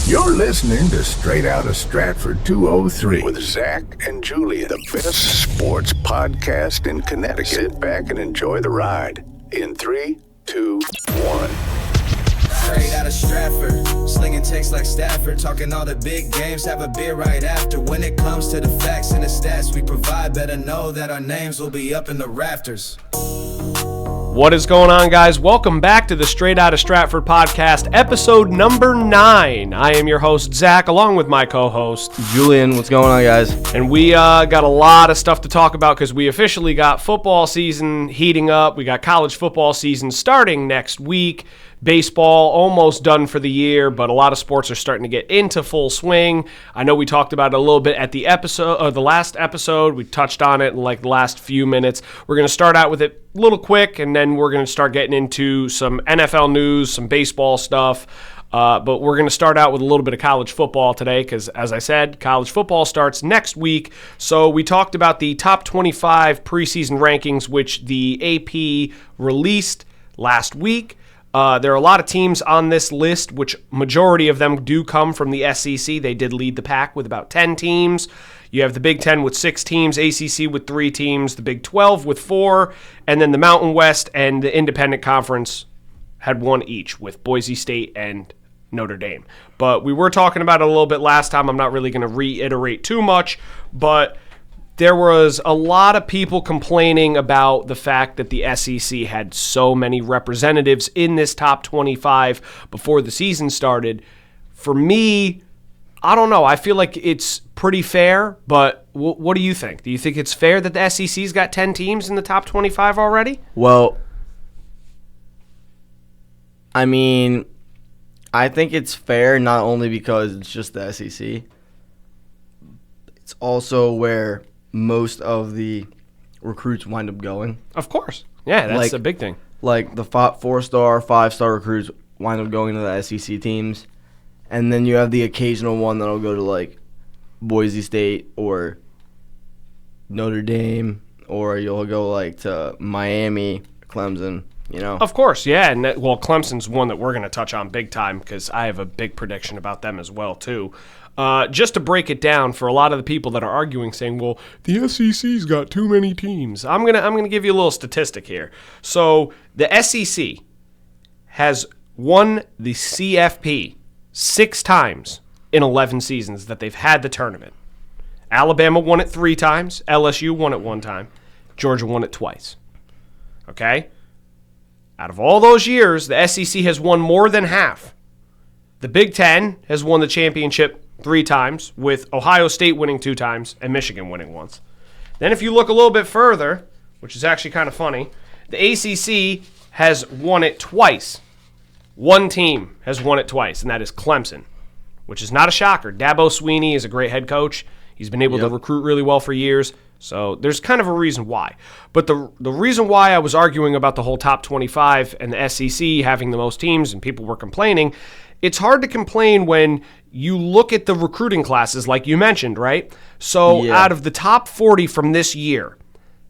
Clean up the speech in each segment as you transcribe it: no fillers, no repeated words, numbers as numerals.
You're listening to Straight Outta Stratford 203 with Zach and Julian, the best sports podcast in Connecticut. Sit back and enjoy the ride in 3, 2, 1. Straight Outta Stratford, slinging takes like Stafford, talking all the big games, have a beer right after. When it comes to the facts and the stats we provide, better know that our names will be up in the rafters. What is going on, guys? Welcome back to the Straight Outta Stratford podcast, episode number 9. I am your host, Zach, along with my co-host, Julian. What's going on, guys? And we got a lot of stuff to talk about because we officially got football season heating up. We got college football season starting next week. Baseball almost done for the year, but a lot of sports are starting to get into full swing. I know we talked about it a little bit at the last episode. We touched on it in like the last few minutes. We're going to start out with it a little quick, and then we're going to start getting into some NFL news, some baseball stuff. But we're going to start out with a little bit of college football today because, as I said, college football starts next week. So we talked about the top 25 preseason rankings, which the AP released last week. There are a lot of teams on this list, which majority of them do come from the SEC. They did lead the pack with about 10 teams. You have the Big 10 with 6 teams, ACC with 3 teams, the Big 12 with 4, and then the Mountain West and the Independent Conference had 1 each with Boise State and Notre Dame. But we were talking about it a little bit last time. I'm not really going to reiterate too much, but there was a lot of people complaining about the fact that the SEC had so many representatives in this top 25 before the season started. For me, I don't know. I feel like it's pretty fair, but what do you think? Do you think it's fair that the SEC's got 10 teams in the top 25 already? Well, I mean, I think it's fair not only because it's just the SEC. It's also where most of the recruits wind up going. Of course. Yeah, that's a big thing. Like the 4-star, 5-star recruits wind up going to the SEC teams. And then you have the occasional one that'll go to like Boise State or Notre Dame, or you'll go like to Miami, Clemson, you know. Of course, yeah. And Clemson's one that we're going to touch on big time because I have a big prediction about them as well, too. Just to break it down for a lot of the people that are arguing, saying, well, the SEC's got too many teams. I'm gonna give you a little statistic here. So the SEC has won the CFP 6 times in 11 seasons that they've had the tournament. Alabama won it 3 times. LSU won it 1 time. Georgia won it twice. Okay? Out of all those years, the SEC has won more than half. The Big 10 has won the championship 3 times, with Ohio State winning 2 times and Michigan winning once. Then if you look a little bit further, which is actually kind of funny, the ACC has won it twice. 1 team has won it twice, and that is Clemson, which is not a shocker. Dabo Swinney is a great head coach. He's been able to recruit really well for years, so there's kind of a reason why. But the reason why I was arguing about the whole top 25 and the SEC having the most teams and people were complaining, it's hard to complain when you look at the recruiting classes like you mentioned, right? So out of the top 40 from this year,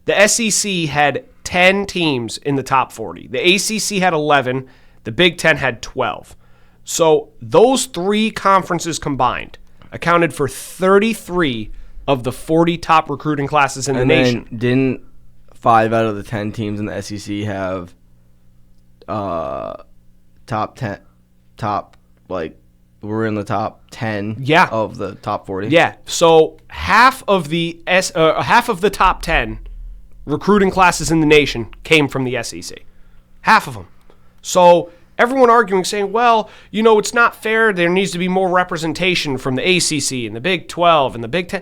the SEC had 10 teams in the top 40. The ACC had 11. The Big 10 had 12. So those 3 conferences combined accounted for 33 of the 40 top recruiting classes in the nation. And didn't 5 out of the 10 teams in the SEC have we're in the top 10 of the top 40? Yeah. So half of the top 10 recruiting classes in the nation came from the SEC. Half of them. So everyone arguing, saying, well, you know, it's not fair. There needs to be more representation from the ACC and the Big 12 and the Big 10.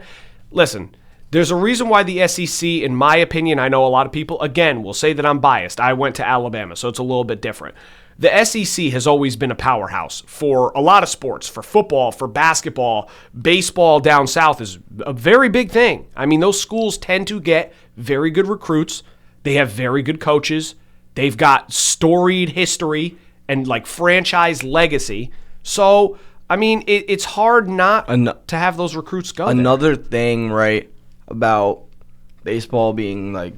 Listen, there's a reason why the SEC, in my opinion, I know a lot of people, again, will say that I'm biased. I went to Alabama, so it's a little bit different. The SEC has always been a powerhouse for a lot of sports, for football, for basketball. Baseball down south is a very big thing. I mean, those schools tend to get very good recruits. They have very good coaches. They've got storied history and like franchise legacy. So, I mean, it's hard not to have those recruits go Another thing, right, about baseball being like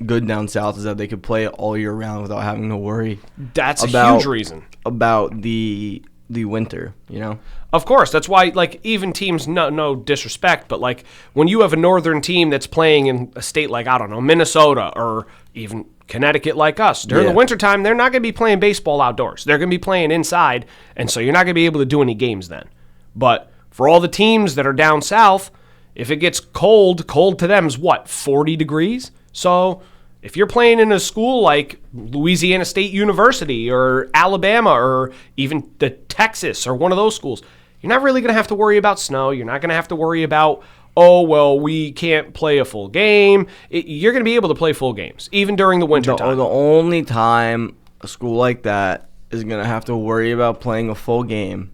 good down south is that they could play it all year round without having to worry. That's a huge reason. About the the winter, you know? Of course, that's why, like, even teams, no disrespect, but, like, when you have a northern team that's playing in a state like, I don't know, Minnesota or even Connecticut like us, during the wintertime, they're not going to be playing baseball outdoors. They're going to be playing inside, and so you're not going to be able to do any games then. But for all the teams that are down south, if it gets cold to them is what, 40 degrees? So if you're playing in a school like Louisiana State University or Alabama or even the Texas or one of those schools, you're not really going to have to worry about snow. You're not going to have to worry about, oh, well, we can't play a full game. You're going to be able to play full games, even during the winter time. The only time a school like that is going to have to worry about playing a full game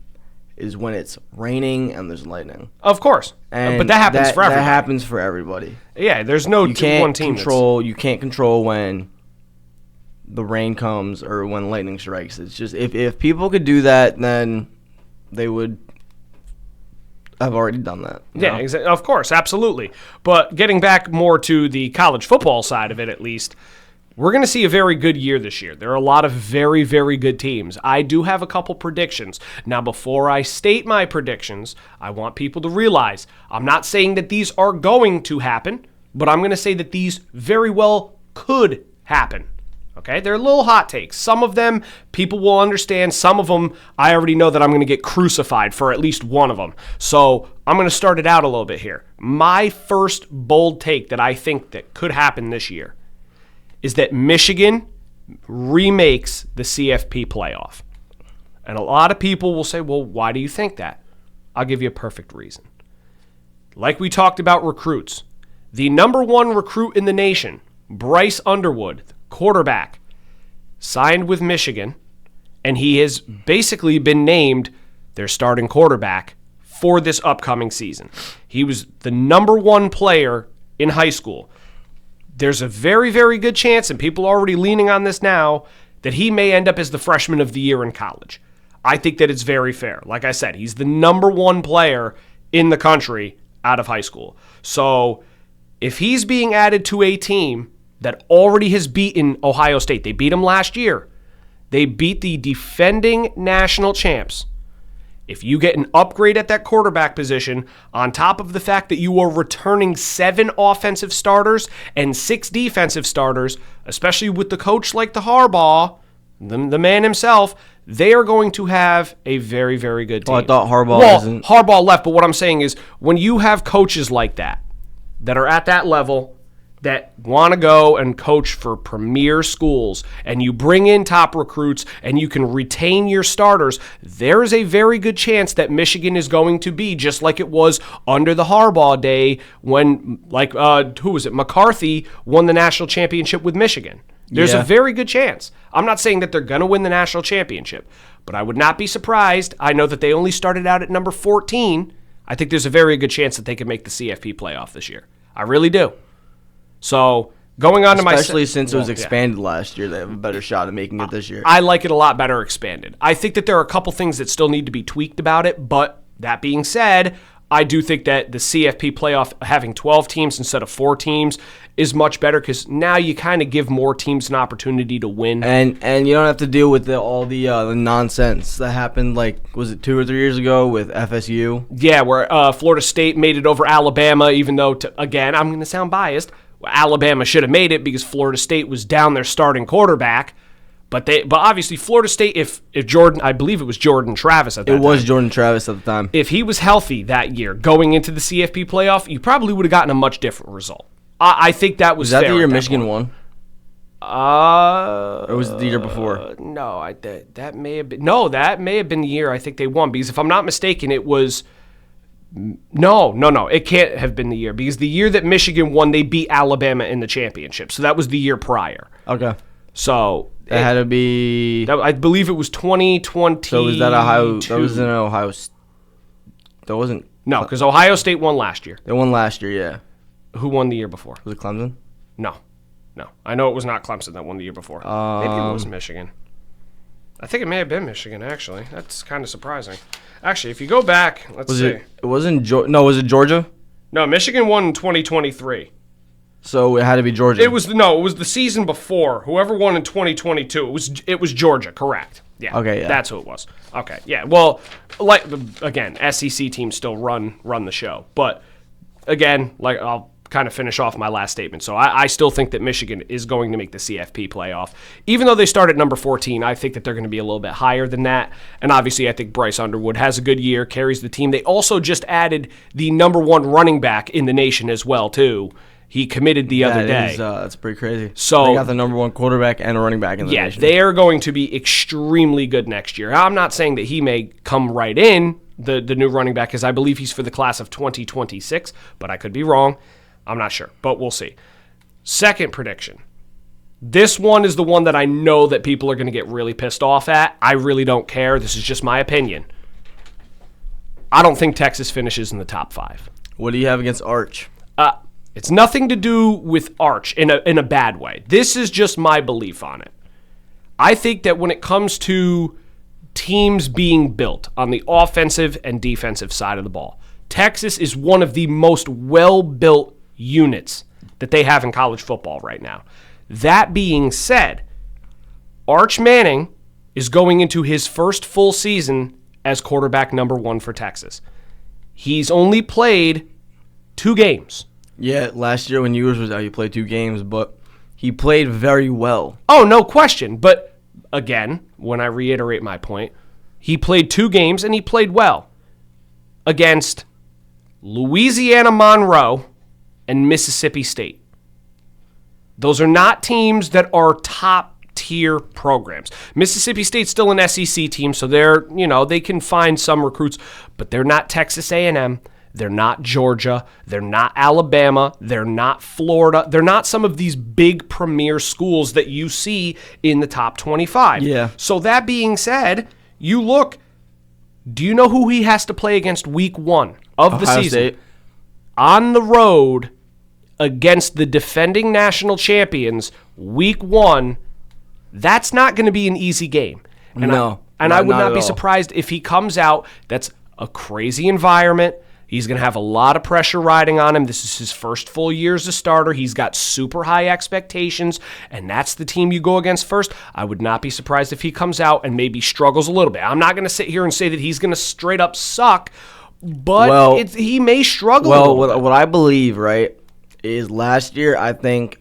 is when it's raining and there's lightning. Of course. But that happens for everybody. That happens for everybody. Yeah, there's no one team. You can't control when the rain comes or when lightning strikes. It's just if people could do that, then they would have already done that. Yeah, exactly. Of course, absolutely. But getting back more to the college football side of it, at least, we're going to see a very good year this year. There are a lot of very, very good teams. I do have a couple predictions. Now, before I state my predictions, I want people to realize I'm not saying that these are going to happen, but I'm going to say that these very well could happen. Okay, they're little hot takes. Some of them people will understand. Some of them I already know that I'm going to get crucified for at least one of them. So I'm going to start it out a little bit here. My first bold take that I think that could happen this year is that Michigan remakes the CFP playoff. And a lot of people will say, well, why do you think that? I'll give you a perfect reason. Like we talked about recruits, the number one recruit in the nation, Bryce Underwood, quarterback, signed with Michigan, and he has basically been named their starting quarterback for this upcoming season. He was the number one player in high school. There's a very, very good chance, and people are already leaning on this now, that he may end up as the freshman of the year in college. I think that it's very fair. Like I said, he's the number one player in the country out of high school. So if he's being added to a team that already has beaten Ohio State, they beat them last year. They beat the defending national champs. If you get an upgrade at that quarterback position, on top of the fact that you are returning 7 offensive starters and 6 defensive starters, especially with the coach like the Harbaugh, the man himself, they are going to have a very, very good team. Oh, I thought Harbaugh Harbaugh left, but what I'm saying is when you have coaches like that are at that level, that want to go and coach for premier schools, and you bring in top recruits and you can retain your starters, there is a very good chance that Michigan is going to be just like it was under the Harbaugh day when, like, who was it? McCarthy won the national championship with Michigan. There's a very good chance. I'm not saying that they're going to win the national championship, but I would not be surprised. I know that they only started out at number 14. I think there's a very good chance that they could make the CFP playoff this year. I really do. So going on especially since it was expanded last year, they have a better shot at making it this year. I like it a lot better expanded. I think that there are a couple things that still need to be tweaked about it, but that being said, I do think that the CFP playoff, having 12 teams instead of 4 teams, is much better because now you kind of give more teams an opportunity to win. And you don't have to deal with all the nonsense that happened, like, was it 2 or 3 years ago with FSU? Yeah, where Florida State made it over Alabama, even though, again, I'm going to sound biased, Alabama should have made it because Florida State was down their starting quarterback. But obviously Florida State, if Jordan, I believe it was Jordan Travis at that time. It was Jordan Travis at the time. If he was healthy that year going into the CFP playoff, you probably would have gotten a much different result. I think that was fair. Was that the year Michigan won? Or was it the year before? No, that may have been. No, that may have been the year I think they won because if I'm not mistaken, it was. No. It can't have been the year because the year that Michigan won, they beat Alabama in the championship. So that was the year prior. Okay. So that had to be. I believe it was 2020. So was that Ohio? That was in Ohio. That wasn't. No, because Ohio State won last year. They won last year, yeah. Who won the year before? Was it Clemson? No. I know it was not Clemson that won the year before. Maybe it was Michigan. I think it may have been Michigan, actually. That's kind of surprising. Actually, if you go back, let's see. It wasn't No, was it Georgia? No, Michigan won in 2023. So it had to be Georgia. It was the season before. Whoever won in 2022, it was Georgia, correct. Yeah. Okay, yeah. That's who it was. Okay, yeah. Well, like again, SEC teams still run the show, but again, like I'll kind of finish off my last statement. So I still think that Michigan is going to make the CFP playoff. Even though they start at number 14, I think that they're going to be a little bit higher than that. And obviously, I think Bryce Underwood has a good year, carries the team. They also just added the number 1 running back in the nation as well, too. He committed the other day. That's pretty crazy. So they got the number 1 quarterback and a running back in the nation. Yeah, they're going to be extremely good next year. I'm not saying that he may come right in, the new running back, because I believe he's for the class of 2026, but I could be wrong. I'm not sure, but we'll see. Second prediction. This one is the one that I know that people are going to get really pissed off at. I really don't care. This is just my opinion. I don't think Texas finishes in the top 5. What do you have against Arch? It's nothing to do with Arch in a bad way. This is just my belief on it. I think that when it comes to teams being built on the offensive and defensive side of the ball, Texas is one of the most well-built units that they have in college football right now. That being said, Arch Manning is going into his first full season as quarterback number 1 for Texas. He's only played 2 games. Yeah, last year when Ewers was out, he played 2 games, but he played very well. Oh, no question. But again, when I reiterate my point, he played 2 games and he played well against Louisiana Monroe and Mississippi State. Those are not teams that are top-tier programs. Mississippi State's still an SEC team, so they can find some recruits, but they're not Texas A&M. They're not Georgia. They're not Alabama. They're not Florida. They're not some of these big premier schools that you see in the top 25. Yeah. So that being said, you look, do you know who he has to play against week 1 of the Ohio season? State. On the road against the defending national champions, week 1, that's not going to be an easy game. And No. I would not not at be all. surprised if he comes out. That's a crazy environment. He's going to have a lot of pressure riding on him. This is his first full year as a starter. He's got super high expectations, and that's the team you go against first. I would not be surprised if he comes out and maybe struggles a little bit. I'm not going to sit here and say that he's going to straight up suck, but he may struggle a Well, little bit. what I believe, right, is last year I think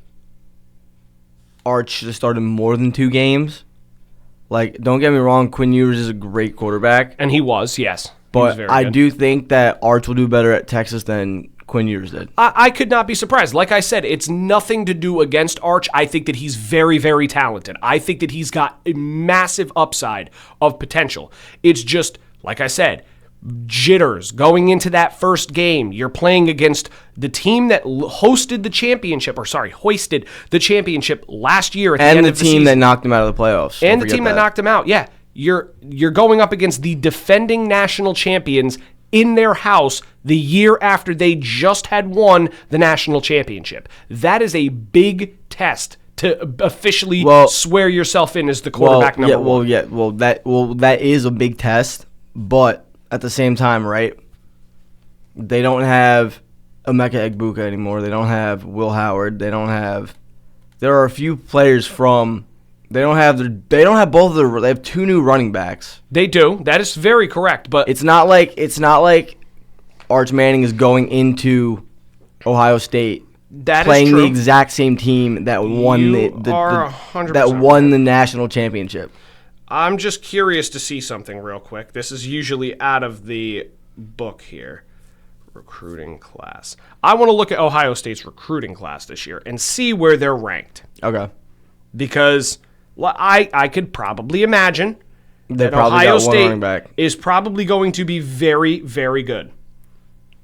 Arch should have started more than 2 games. Like, don't get me wrong, Quinn Ewers is a great quarterback. And he was, yes. He was But very I good. do think that Arch will do better at Texas than Quinn Ewers did. I could not be surprised. Like I said, it's nothing to do against Arch. I think that he's very, very talented. I think that he's got a massive upside of potential. It's just, like I said, jitters going into that first game. You're playing against the team that hoisted the championship last year at the end of the season. And the team that knocked him out of the playoffs. And Don't the team forget that knocked him out, yeah. You're going up against the defending national champions in their house the year after they just had won the national championship. That is a big test to officially swear yourself in as the quarterback number 1. That is a big test, but at the same time, right? They don't have Emeka Egbuka anymore. They don't have Will Howard. There are a few players from. They don't have both of their. They have 2 new running backs. They do. That is very correct. But It's not like Arch Manning is going into Ohio State that playing is true. the exact same team that won You are 100% that won the national championship. I'm just curious to see something real quick. This is usually out of the book here. Recruiting class. I want to look at Ohio State's recruiting class this year and see where they're ranked. Okay. Because I could probably imagine that probably Ohio got one running back. State is probably going to be very, very good.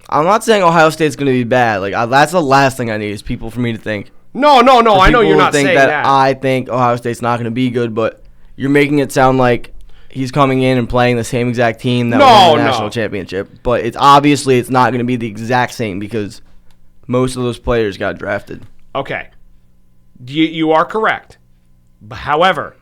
I'm not saying Ohio State's going to be bad. That's the last thing I need is people for me to think. No. I know People you're to not think saying that. I think Ohio State's not going to be good, but you're making it sound like he's coming in and playing the same exact team that won the national championship. But it's not going to be the exact same because most of those players got drafted. Okay. You are correct. However,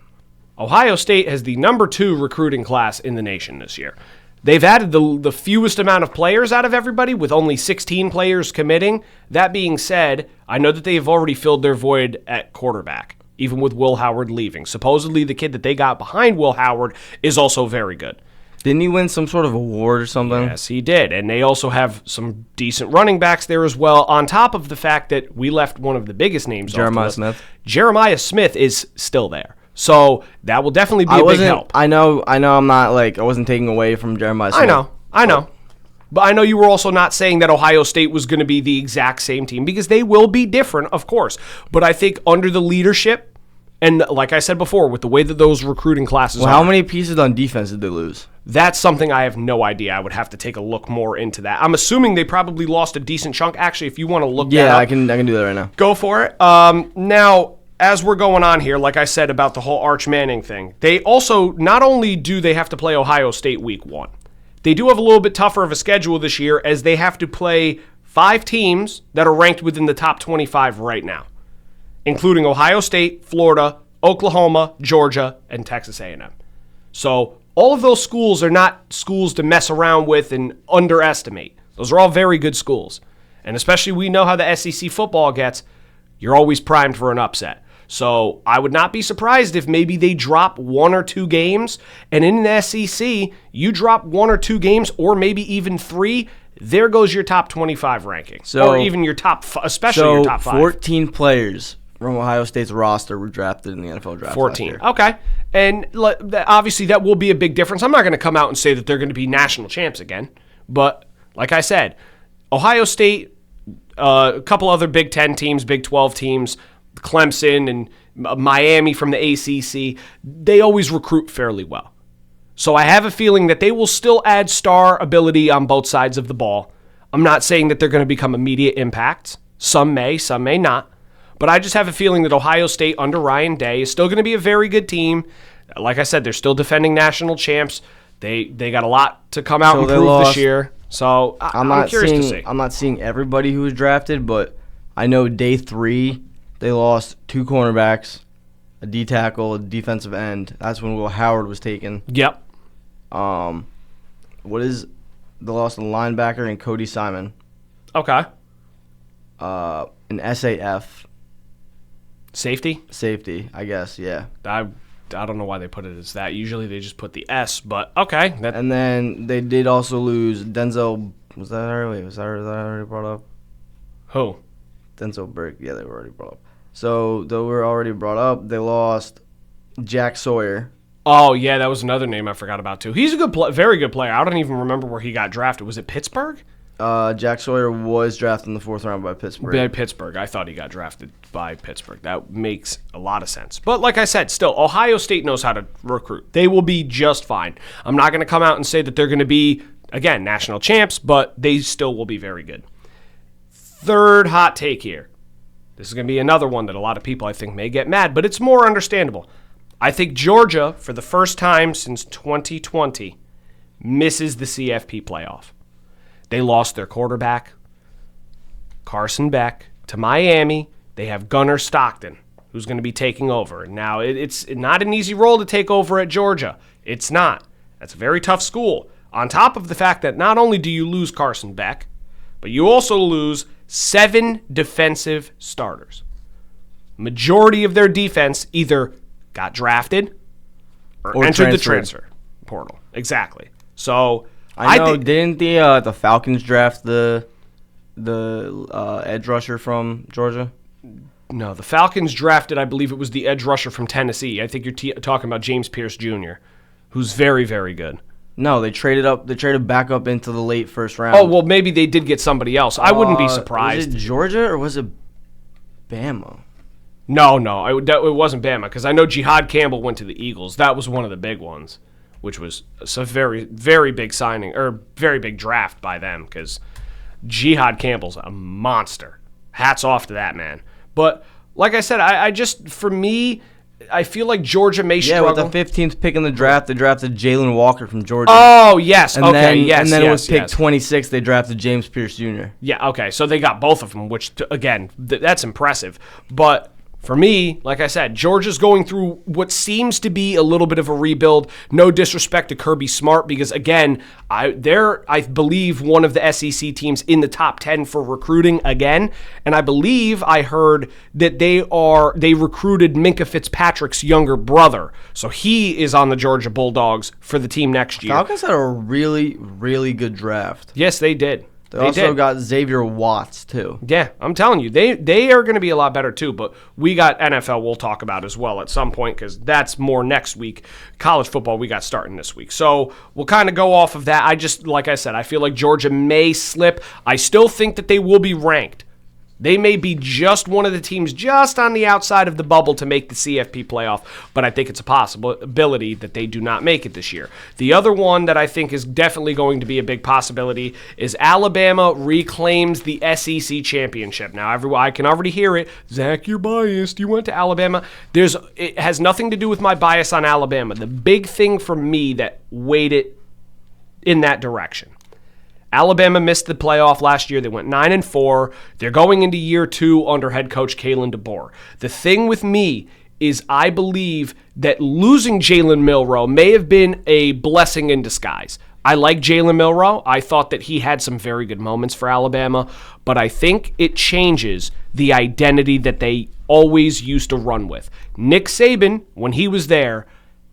Ohio State has the number 2 recruiting class in the nation this year. They've added the fewest amount of players out of everybody with only 16 players committing. That being said, I know that they have already filled their void at quarterback. even with Will Howard leaving. Supposedly the kid that they got behind Will Howard is also very good. Didn't he win some sort of award or something? Yes, he did. And they also have some decent running backs there as well, on top of the fact that we left one of the biggest names Jeremiah off the list. Smith. Jeremiah Smith is still there. So that will definitely be a big help. I know I'm not I wasn't taking away from Jeremiah Smith. I know. But I know you were also not saying that Ohio State was going to be the exact same team, because they will be different, of course. But I think under the leadership, and like I said before, with the way that those recruiting classes are. How many pieces on defense did they lose? That's something I have no idea. I would have to take a look more into that. I'm assuming they probably lost a decent chunk. Actually, if you want to look that up. I can do that right now. Go for it. Now, as we're going on here, like I said about the whole Arch Manning thing, they also, not only do they have to play Ohio State week 1, they do have a little bit tougher of a schedule this year, as they have to play 5 teams that are ranked within the top 25 right now, including Ohio State, Florida, Oklahoma, Georgia, and Texas A&M. So all of those schools are not schools to mess around with and underestimate. Those are all very good schools. And especially we know how the SEC football gets, you're always primed for an upset. So I would not be surprised if maybe they drop 1 or 2 games, and in the SEC, you drop 1 or 2 games, or maybe even 3, there goes your top 25 ranking. Or even your top, especially your top 5. 14 players from Ohio State's roster were drafted in the NFL draft. 14. Okay. And obviously that will be a big difference. I'm not going to come out and say that they're going to be national champs again. But like I said, Ohio State, a couple other Big 10 teams, Big 12 teams, Clemson and Miami from the ACC, they always recruit fairly well. So I have a feeling that they will still add star ability on both sides of the ball. I'm not saying that they're going to become immediate impacts. Some may not. But I just have a feeling that Ohio State under Ryan Day is still going to be a very good team. Like I said, they're still defending national champs. They got a lot to come out and prove this year. So I'm curious to see. I'm not seeing everybody who was drafted, but I know day 3 they lost 2 cornerbacks, a D tackle, a defensive end. That's when Will Howard was taken. Yep. They lost a linebacker and Cody Simon. Okay. An SAF. Safety, I guess, yeah. I don't know why they put it as that. Usually they just put the S, but okay. And then they did also lose Denzel. Was that already brought up? Who? Denzel Burke. Yeah, they were already brought up. So they were already brought up. They lost Jack Sawyer. Oh, yeah, that was another name I forgot about, too. He's a very good player. I don't even remember where he got drafted. Was it Pittsburgh? Jack Sawyer was drafted in the 4th round by Pittsburgh. By Pittsburgh. I thought he got drafted by Pittsburgh. That makes a lot of sense. But like I said, still, Ohio State knows how to recruit. They will be just fine. I'm not going to come out and say that they're going to be, again, national champs, but they still will be very good. Third hot take here. This is going to be another one that a lot of people, I think, may get mad, but it's more understandable. I think Georgia, for the first time since 2020, misses the CFP playoff. They lost their quarterback, Carson Beck, to Miami. They have Gunnar Stockton, who's going to be taking over. Now, it's not an easy role to take over at Georgia. It's not. That's a very tough school. On top of the fact that not only do you lose Carson Beck, but you also lose 7 defensive starters. Majority of their defense either got drafted or entered the transfer portal. Exactly. So I know. Didn't the Falcons draft the edge rusher from Georgia? No, the Falcons drafted, I believe it was the edge rusher from Tennessee. I think you're talking about James Pierce Jr., who's very, very good. No, they traded up. They traded back up into the late first round. Oh, well, maybe they did get somebody else. I wouldn't be surprised. Was it Georgia or was it Bama? No, it wasn't Bama, because I know Jihad Campbell went to the Eagles. That was one of the big ones, which was a very, very big signing, or very big draft by them, because Jihad Campbell's a monster. Hats off to that man. But like I said, I just, for me, I feel like Georgia may struggle. Yeah, with the 15th pick in the draft, they drafted Jalen Walker from Georgia. Oh, yes. And then with pick 26, they drafted James Pierce Jr. Yeah, okay. So they got both of them, which, again, that's impressive. But For me, like I said, Georgia's going through what seems to be a little bit of a rebuild. No disrespect to Kirby Smart, because again, they're, I believe, one of the SEC teams in the top 10 for recruiting again. And I believe I heard that they recruited Minka Fitzpatrick's younger brother. So he is on the Georgia Bulldogs for the team next year. Falcons had a really, really good draft. Yes, they did. They also got Xavier Watts, too. Yeah, I'm telling you, they are going to be a lot better, too. But we got NFL we'll talk about as well at some point, because that's more next week. College football we got starting this week. So we'll kind of go off of that. Like I said, I feel like Georgia may slip. I still think that they will be ranked. They may be just one of the teams just on the outside of the bubble to make the CFP playoff, but I think it's a possibility that they do not make it this year. The other one that I think is definitely going to be a big possibility is Alabama reclaims the SEC championship. Now, I can already hear it. Zach, you're biased. You went to Alabama. It has nothing to do with my bias on Alabama. The big thing for me that weighed it in that direction. Alabama missed the playoff last year. They went 9-4. They're going into year 2 under head coach Kalen DeBoer. The thing with me is I believe that losing Jalen Milroe may have been a blessing in disguise. I like Jalen Milroe. I thought that he had some very good moments for Alabama, but I think it changes the identity that they always used to run with. Nick Saban, when he was there,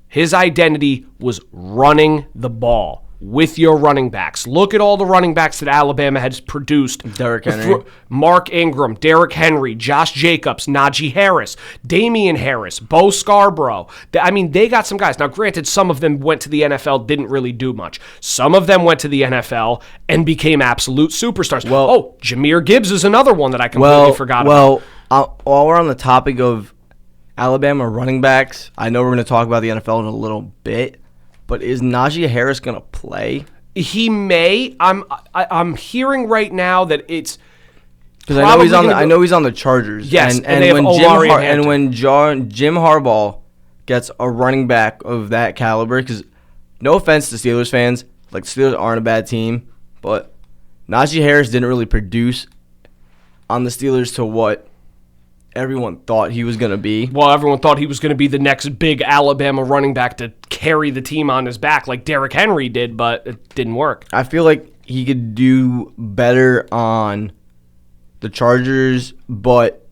his identity was running the ball with your running backs. Look at all the running backs that Alabama has produced. Derrick Henry. Mark Ingram, Derrick Henry, Josh Jacobs, Najee Harris, Damian Harris, Bo Scarborough. I mean, they got some guys. Now, granted, some of them went to the NFL, didn't really do much. Some of them went to the NFL and became absolute superstars. Jahmyr Gibbs is another one that I completely forgot about. While we're on the topic of Alabama running backs, I know we're going to talk about the NFL in a little bit, but is Najee Harris going to play? He may. I'm hearing right now that it's because I know he's on the Chargers. Yes, and when Jim Harbaugh gets a running back of that caliber, because no offense to Steelers fans, like Steelers aren't a bad team, but Najee Harris didn't really produce on the Steelers to what everyone thought he was going to be. Well, everyone thought he was going to be the next big Alabama running back to carry the team on his back like Derrick Henry did, but it didn't work. I feel like he could do better on the Chargers, but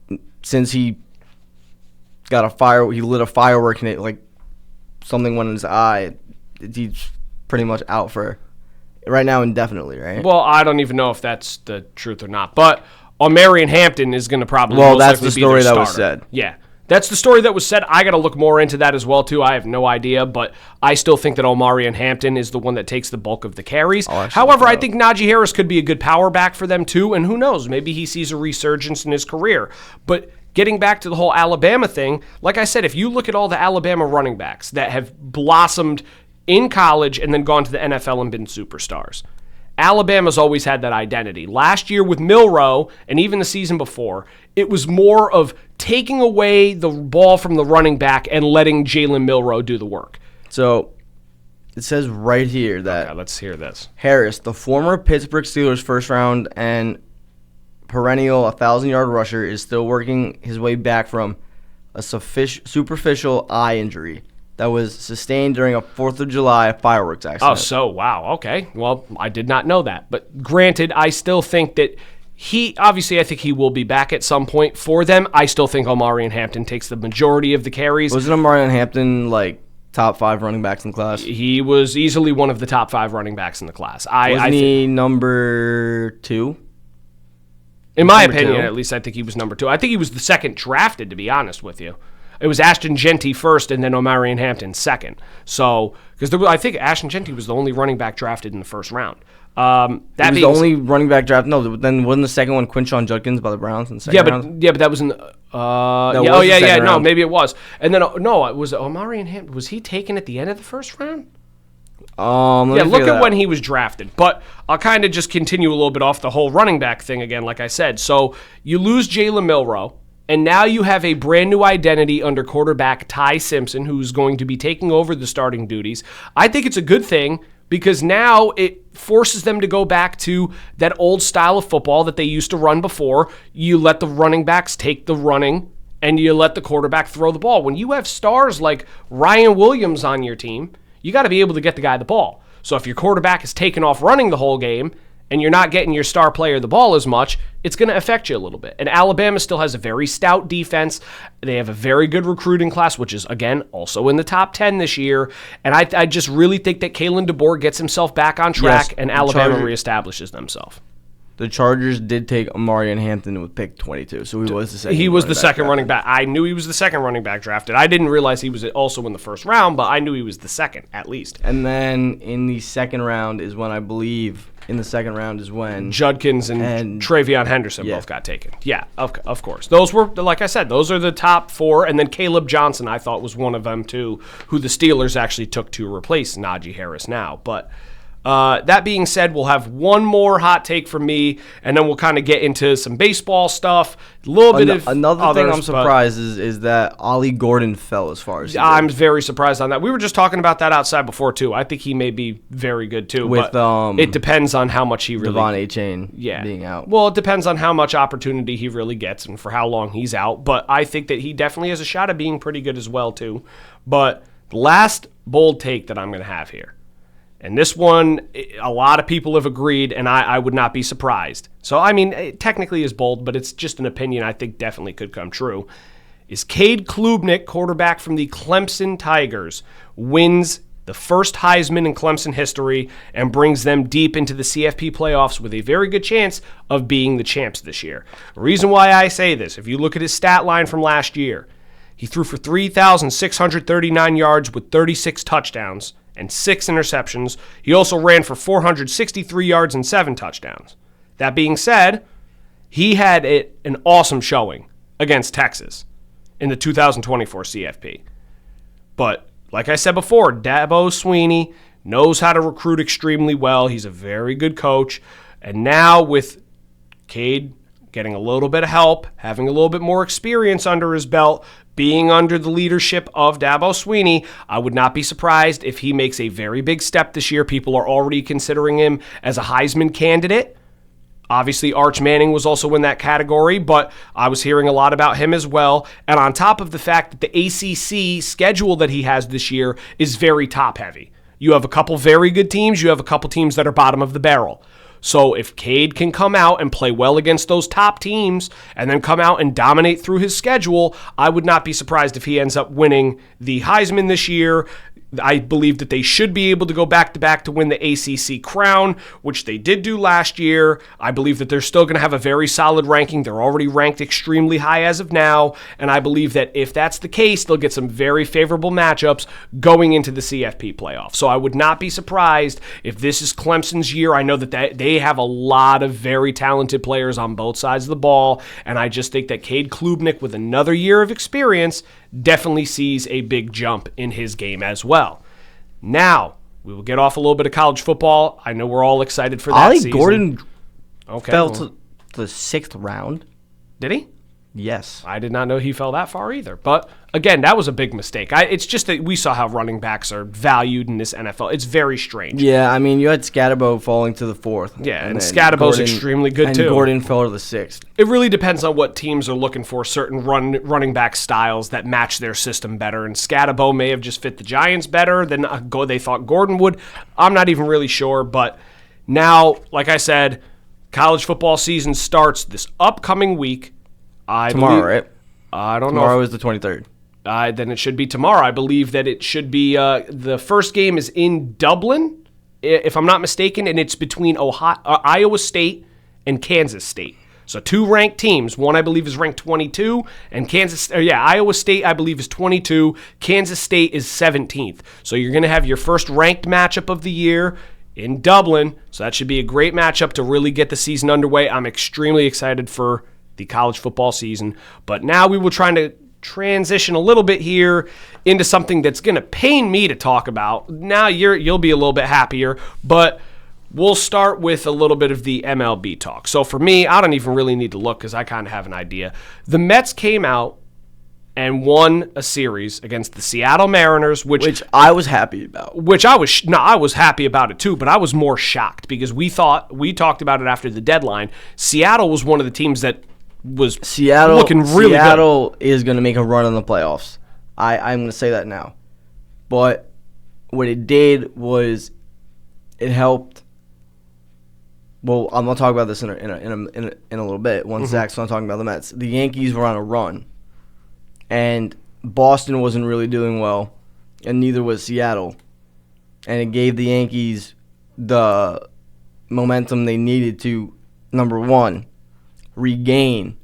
since he lit a firework and it, something went in his eye, he's pretty much out for right now indefinitely, right? Well, I don't even know if that's the truth or not, but Marion Hampton is going to probably that's the story that was said. Yeah, that's the story that was said. I got to look more into that as well, too. I have no idea, but I still think that Marion Hampton is the one that takes the bulk of the carries. However, I think Najee Harris could be a good power back for them, too, and who knows, maybe he sees a resurgence in his career. But getting back to the whole Alabama thing, like I said, if you look at all the Alabama running backs that have blossomed in college and then gone to the NFL and been superstars, Alabama's always had that identity. Last year with Milroe, and even the season before, it was more of taking away the ball from the running back and letting Jalen Milroe do the work. So it says right here that okay, let's hear this. Harris, the former Pittsburgh Steelers first round and perennial 1,000-yard rusher, is still working his way back from a superficial eye injury that was sustained during a 4th of July fireworks accident. Oh, so, wow, okay. Well, I did not know that. But granted, I still think that I think he will be back at some point for them. I still think Marion Hampton takes the majority of the carries. Wasn't Marion Hampton, top 5 running backs in the class? He was easily one of the top 5 running backs in the class. Wasn't he number 2? In my opinion, at least, I think he was number 2. I think he was the second drafted, to be honest with you. It was Ashton Jeanty first and then Marion Hampton second. So, because I think Ashton Jeanty was the only running back drafted in the first round. That was the only running back drafted. No, then wasn't the second one Quinshon Judkins by the Browns in the second round? But that was in the no, maybe it was. And then it was Marion Hampton. Was he taken at the end of the first round? Look at when he was drafted. But I'll kind of just continue a little bit off the whole running back thing again, like I said. So you lose Jalen Milroe, and now you have a brand new identity under quarterback Ty Simpson, who's going to be taking over the starting duties. I think it's a good thing because now it forces them to go back to that old style of football that they used to run before. You let the running backs take the running, and you let the quarterback throw the ball. When you have stars like Ryan Williams on your team, you got to be able to get the guy the ball. So if your quarterback is taking off running the whole game and you're not getting your star player the ball as much, it's going to affect you a little bit. And Alabama still has a very stout defense. They have a very good recruiting class, which is, again, also in the top 10 this year. And I just really think that Kalen DeBoer gets himself back on track, and Alabama reestablishes themselves. The Chargers did take Amarian Hampton with pick 22, so he was the second. He was the second running back. I knew he was the second running back drafted. I didn't realize he was also in the first round, but I knew he was the second at least. And then in the second round is when Judkins and Travion Henderson both got taken. Yeah, of course. Those were, like I said, those are the top four. And then Caleb Johnson, I thought, was one of them too, who the Steelers actually took to replace Najee Harris now. But that being said, we'll have one more hot take from me, and then we'll kind of get into some baseball stuff. A little bit of another others, thing I'm surprised is that Ollie Gordon fell as far as he I'm did. very surprised on that. We were just talking about that outside before too. I think he may be very good too. With but it depends on how much he really Devon A-Chain being out. Well, it depends on how much opportunity he really gets and for how long he's out. But I think that he definitely has a shot at being pretty good as well too. But the last bold take that I'm going to have here. And this one, a lot of people have agreed, and I would not be surprised. So, I mean, it technically is bold, but it's just an opinion I think definitely could come true. Is Cade Klubnik, quarterback from the Clemson Tigers, wins the first Heisman in Clemson history and brings them deep into the CFP playoffs with a very good chance of being the champs this year. The reason why I say this, if you look at his stat line from last year, he threw for 3,639 yards with 36 touchdowns and 6 interceptions. He also ran for 463 yards and 7 touchdowns. That being said, he had an awesome showing against Texas in the 2024 CFP. But like I said before, Dabo Swinney knows how to recruit extremely well. He's a very good coach. And now with Cade getting a little bit of help, having a little bit more experience under his belt, being under the leadership of Dabo Swinney, I would not be surprised if he makes a very big step this year. People are already considering him as a Heisman candidate. Obviously, Arch Manning was also in that category, but I was hearing a lot about him as well. And on top of the fact that the ACC schedule that he has this year is very top-heavy. You have a couple very good teams. You have a couple teams that are bottom of the barrel. So if Cade can come out and play well against those top teams and then come out and dominate through his schedule, I would not be surprised if he ends up winning the Heisman this year. I believe that they should be able to go back-to-back to win the ACC crown, which they did do last year. I believe that they're still going to have a very solid ranking. They're already ranked extremely high as of now, and I believe that if that's the case, they'll get some very favorable matchups going into the CFP playoff. So I would not be surprised if this is Clemson's year. I know that they have a lot of very talented players on both sides of the ball, and I just think that Cade Klubnik, with another year of experience, definitely sees a big jump in his game as well. Now, we will get off a little bit of college football. I know we're all excited for that Ollie season. Gordon fell well, to the 6th round. Did he? Yes. I did not know he fell that far either. But, again, that was a big mistake. It's just that we saw how running backs are valued in this NFL. It's very strange. Yeah, I mean, you had Scatterbo falling to the 4th. Yeah, and Scatterbo's extremely good, too. And Gordon fell to the 6th. It really depends on what teams are looking for, certain running back styles that match their system better. And Scatterbo may have just fit the Giants better than they thought Gordon would. I'm not even really sure. But now, like I said, college football season starts this upcoming week. Tomorrow, right? I don't know. Tomorrow is the 23rd. Then it should be tomorrow. I believe that it should be the first game is in Dublin, if I'm not mistaken, and it's between Iowa State and Kansas State. So 2 ranked teams. One, I believe, is ranked 22, and Iowa State, I believe, is 22. Kansas State is 17th. So you're going to have your first ranked matchup of the year in Dublin. So that should be a great matchup to really get the season underway. I'm extremely excited for the college football season. But now we will try to transition a little bit here into something that's going to pain me to talk about. Now you'll be a little bit happier, but we'll start with a little bit of the MLB talk. So for me, I don't even really need to look because I kind of have an idea. The Mets came out and won a series against the Seattle Mariners, which I was happy about. I was happy about it too, but I was more shocked because we talked about it after the deadline. Seattle was one of the teams that was Seattle looking really good. Seattle is going to make a run in the playoffs. I'm going to say that now. But what it did was it helped. Well, I'm going to talk about this in a little bit once Zach's done talking about the Mets. The Yankees were on a run, and Boston wasn't really doing well, and neither was Seattle. And it gave the Yankees the momentum they needed to, number one, regain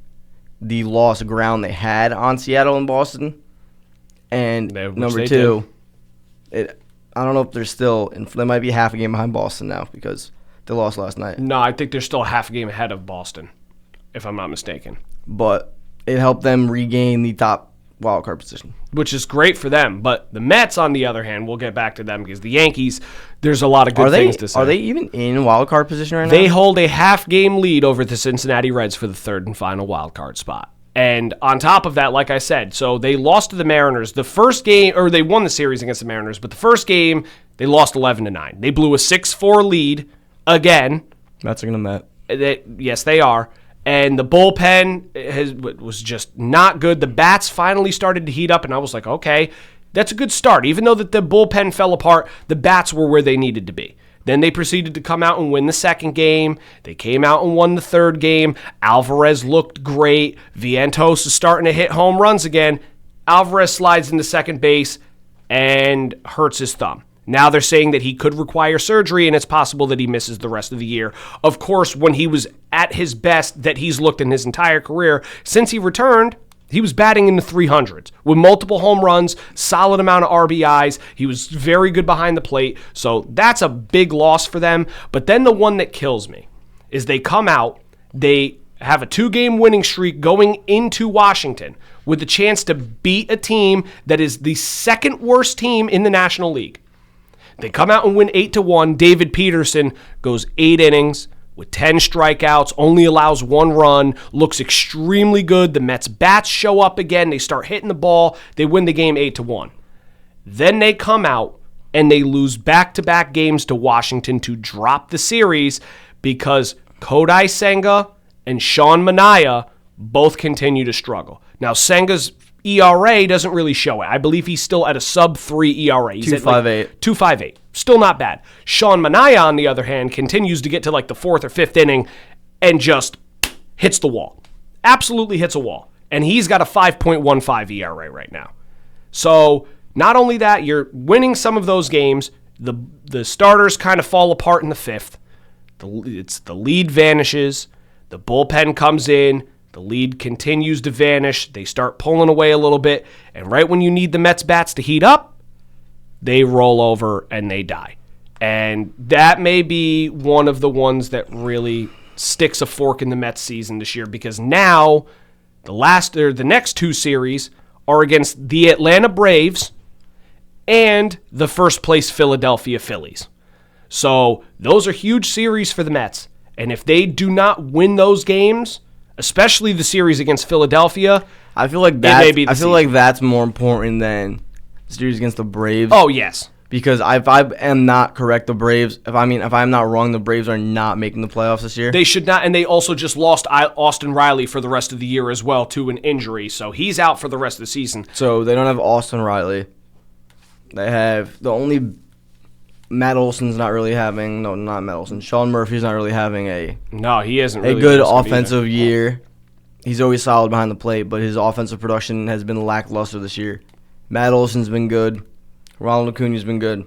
the lost ground they had on Seattle and Boston. And number two, I don't know if they're still, they might be half a game behind Boston now because they lost last night. No, I think they're still half a game ahead of Boston, if I'm not mistaken. But it helped them regain the top wild card position, which is great for them. But the Mets, on the other hand, we'll get back to them because the Yankees, there's a lot of good things to say. Are they even in wild card position right now? They hold a half-game lead over the Cincinnati Reds for the third and final wild card spot. And on top of that, like I said, so they lost to the Mariners. The first game, or they won the series against the Mariners, but the first game, they lost 11-9. They blew a 6-4 lead again. Mets are going to Met. Yes, they are. And the bullpen was just not good. The bats finally started to heat up, and I was like, okay, that's a good start. Even though the bullpen fell apart, the bats were where they needed to be. Then they proceeded to come out and win the second game. They came out and won the third game. Alvarez looked great. Vientos is starting to hit home runs again. Alvarez slides into second base and hurts his thumb. Now they're saying that he could require surgery, and it's possible that he misses the rest of the year. Of course, when he was at his best that he's looked in his entire career, since he returned, he was batting in the 300s with multiple home runs, solid amount of RBIs. He was very good behind the plate, so that's a big loss for them. But then the one that kills me is they come out, they have a 2-game winning streak going into Washington with the chance to beat a team that is the second worst team in the National League. They come out and win 8-1. David Peterson goes 8 innings with 10 strikeouts, only allows 1 run, looks extremely good. The Mets bats show up again. They start hitting the ball. They win the game 8-1. Then they come out and they lose back-to-back games to Washington to drop the series because Kodai Senga and Sean Manaea both continue to struggle. Now, Senga's ERA doesn't really show it. I believe he's still at a sub-3 ERA. He's 2.58. 2.58. Still not bad. Sean Manaea, on the other hand, continues to get to like the 4th or 5th inning and just hits the wall. Absolutely hits a wall. And he's got a 5.15 ERA right now. So not only that, you're winning some of those games. The starters kind of fall apart in the 5th. The lead vanishes. The bullpen comes in. The lead continues to vanish. They start pulling away a little bit. And right when you need the Mets bats to heat up, they roll over and they die. And that may be one of the ones that really sticks a fork in the Mets season this year because now the next 2 series are against the Atlanta Braves and the first place Philadelphia Phillies. So those are huge series for the Mets. And if they do not win those games, especially the series against Philadelphia, I feel like that's more important than the series against the Braves. Oh, yes. Because if I am not correct, the Braves, if I'm not wrong, the Braves are not making the playoffs this year. They should not, and they also just lost Austin Riley for the rest of the year as well to an injury, so he's out for the rest of the season. So they don't have Austin Riley. They have the only Matt Olson's not really having not Matt Olson. Sean Murphy's not really having he isn't really a good offensive year. He's always solid behind the plate, but his offensive production has been lackluster this year. Matt Olson's been good. Ronald Acuna's been good.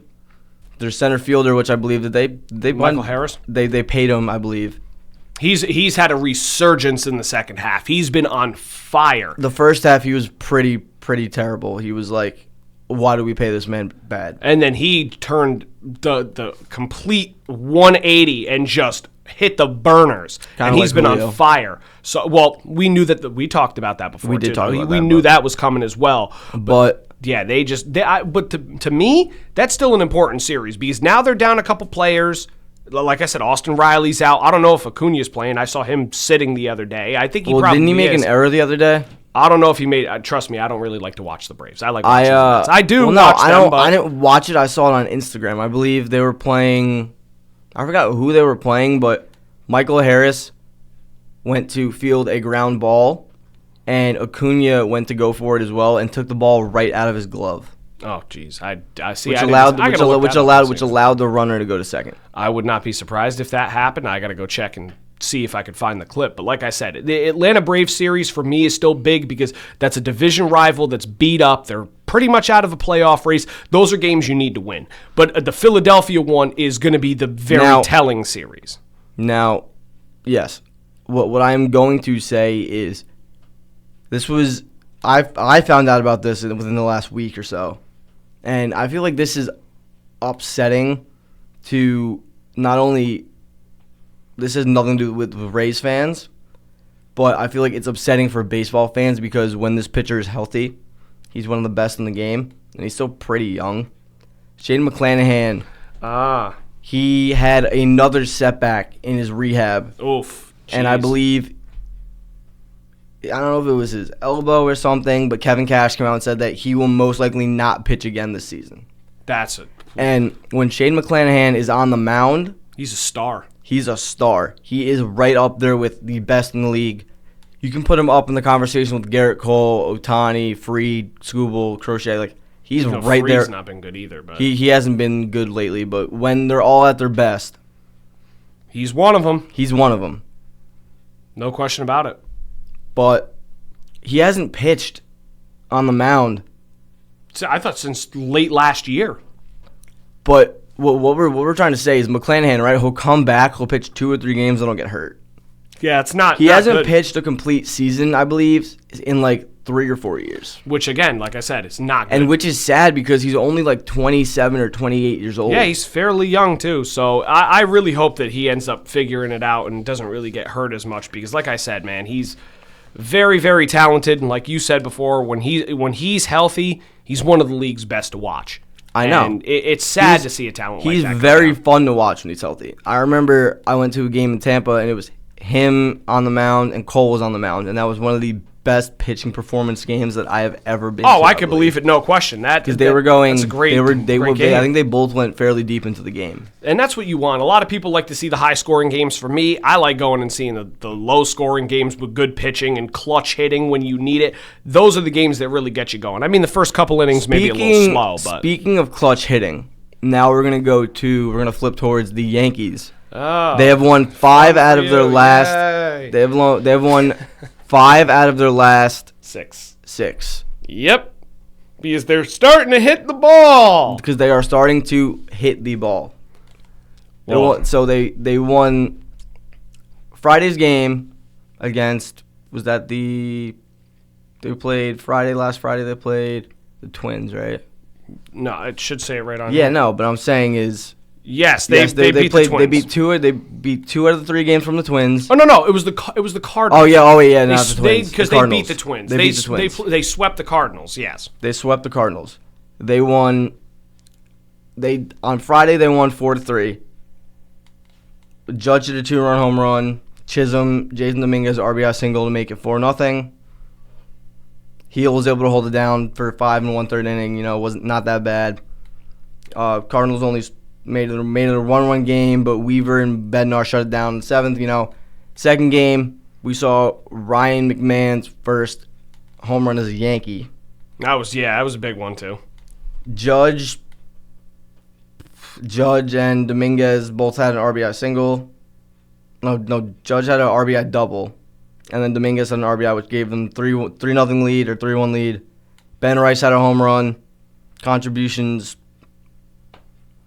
Their center fielder, which I believe that they Michael Harris. They paid him, I believe. He's had a resurgence in the second half. He's been on fire. The first half he was pretty terrible. He was like, why do we pay this man bad? And then he turned the complete 180 and just hit the burners. Kinda and he's like been Julio. on fire. So, well, we knew that we talked about that before. We did too. talk about we that, knew but- that was coming as well. But yeah, but to me, that's still an important series because now they're down a couple players. Like I said, Austin Riley's out. I don't know if Acuna's playing. I saw him sitting the other day. I think he probably didn't he make is. an error the other day? I don't know if he made. Trust me, I don't really like to watch the Braves. I like watching the Mets. I do. Well, no, watch them, but I didn't watch it. I saw it on Instagram. I believe they were playing. I forgot who they were playing, but Michael Harris went to field a ground ball, and Acuna went to go for it as well and took the ball right out of his glove. Oh, jeez. I see. Which allowed the runner to go to second. I would not be surprised if that happened. I got to go check and see if I could find the clip. But like I said, the Atlanta Braves series for me is still big because that's a division rival that's beat up. They're pretty much out of a playoff race. Those are games you need to win. But the Philadelphia one is going to be the very telling series. Now, yes. What I'm going to say is this was I found out about this within the last week or so. And I feel like this is upsetting to not only this has nothing to do with Rays fans, but I feel like it's upsetting for baseball fans because when this pitcher is healthy, he's one of the best in the game, and he's still pretty young. Shane McClanahan, he had another setback in his rehab. Oof. Geez. And I believe, I don't know if it was his elbow or something, but Kevin Cash came out and said that he will most likely not pitch again this season. That's it. And when Shane McClanahan is on the mound, he's a star. He's a star. He is right up there with the best in the league. You can put him up in the conversation with Garrett Cole, Ohtani, Fried, Skubal, Crochet. Like he's right there. Fried's not been good either, but he hasn't been good lately. But when they're all at their best, he's one of them. He's one of them. No question about it. But he hasn't pitched on the mound. I thought since late last year. But what we're trying to say is McClanahan, right? He'll come back. He'll pitch 2 or 3 games and he'll get hurt. Yeah, it's not. He hasn't good. pitched a complete season, I believe, in like 3 or 4 years. Which again, like I said, it's not good. And which is sad because he's only like 27 or 28 years old. Yeah, he's fairly young too. So I really hope that he ends up figuring it out and doesn't really get hurt as much because, like I said, man, he's very, very talented. And like you said before, when he's healthy, he's one of the league's best to watch. I know. And it's sad to see a talent like that. He's very fun to watch when he's healthy. I remember I went to a game in Tampa, and it was him on the mound and Cole was on the mound, and that was one of the best pitching performance games that I have ever been to. Oh, I could believe it, no question. Because they were going. That's a great game. I think they both went fairly deep into the game. And that's what you want. A lot of people like to see the high-scoring games. For me, I like going and seeing the low-scoring games with good pitching and clutch hitting when you need it. Those are the games that really get you going. I mean, the first couple innings may be a little slow, but speaking of clutch hitting, now we're gonna flip towards the Yankees. Oh, they have won 5 out of their last. Yay. They have won 5 out of their last 6. Yep. Because they're starting to hit the ball. Because they are starting to hit the ball. They won Friday's game against, they played last Friday they played the Twins, right? No, it should say it right on here. here. No, but I'm saying is Yes, they beat the Twins. They beat 2 out of the 3 games from the Twins. Oh no, it was the Cardinals. Oh yeah, not the Twins. Because they beat the Twins. They beat the Twins. They swept the Cardinals. Yes, they swept the Cardinals. They won. On Friday they won 4-3. Judge did a 2-run home run. Jason Dominguez RBI single to make it 4-0. Heel was able to hold it down for 5 1/3 inning. Wasn't not that bad. Cardinals only made it a 1-1 game, but Weaver and Bednar shut it down in the 7th. Second game, we saw Ryan McMahon's first home run as a Yankee. That was a big one too. Judge and Dominguez both had an RBI single. No, Judge had an RBI double, and then Dominguez had an RBI, which gave them 3-0 lead or 3-1 lead. Ben Rice had a home run. Contributions.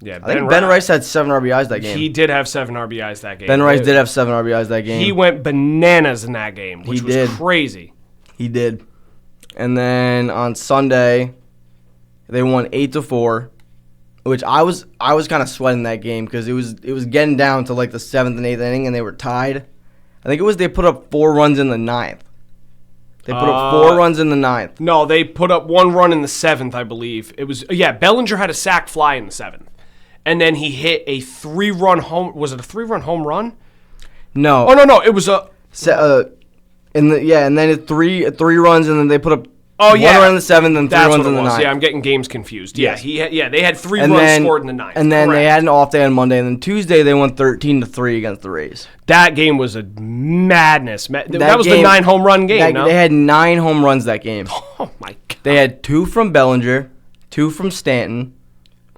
Yeah, I think Ben Rice had 7 RBIs that game. He did have 7 RBIs that game. Ben Rice did have 7 RBIs that game. He went bananas in that game, which was crazy. He did. And then on Sunday, they won 8-4, which I was kind of sweating that game because it was getting down to like the 7th and 8th inning and they were tied. I think they put up 4 runs in the 9th. They put up 4 runs in the 9th. No, they put up 1 run in the 7th, I believe. Bellinger had a sac fly in the 7th. And then he hit a 3-run home. Was it a 3-run home run? No. Oh no, it was a. And then 3 runs, and then they put up Oh, yeah. 1 run in the 7th and 3 That's runs what in it the was. 9th. Yeah, I'm getting games confused. Yeah, Yes. they had 3 runs scored in the 9th. And then they Correct. had an off day on Monday, and then Tuesday they won 13-3 against the Rays. That game was a madness. That was the 9 home run game, no? They had 9 home runs that game. Oh, my God. They had 2 from Bellinger, 2 from Stanton,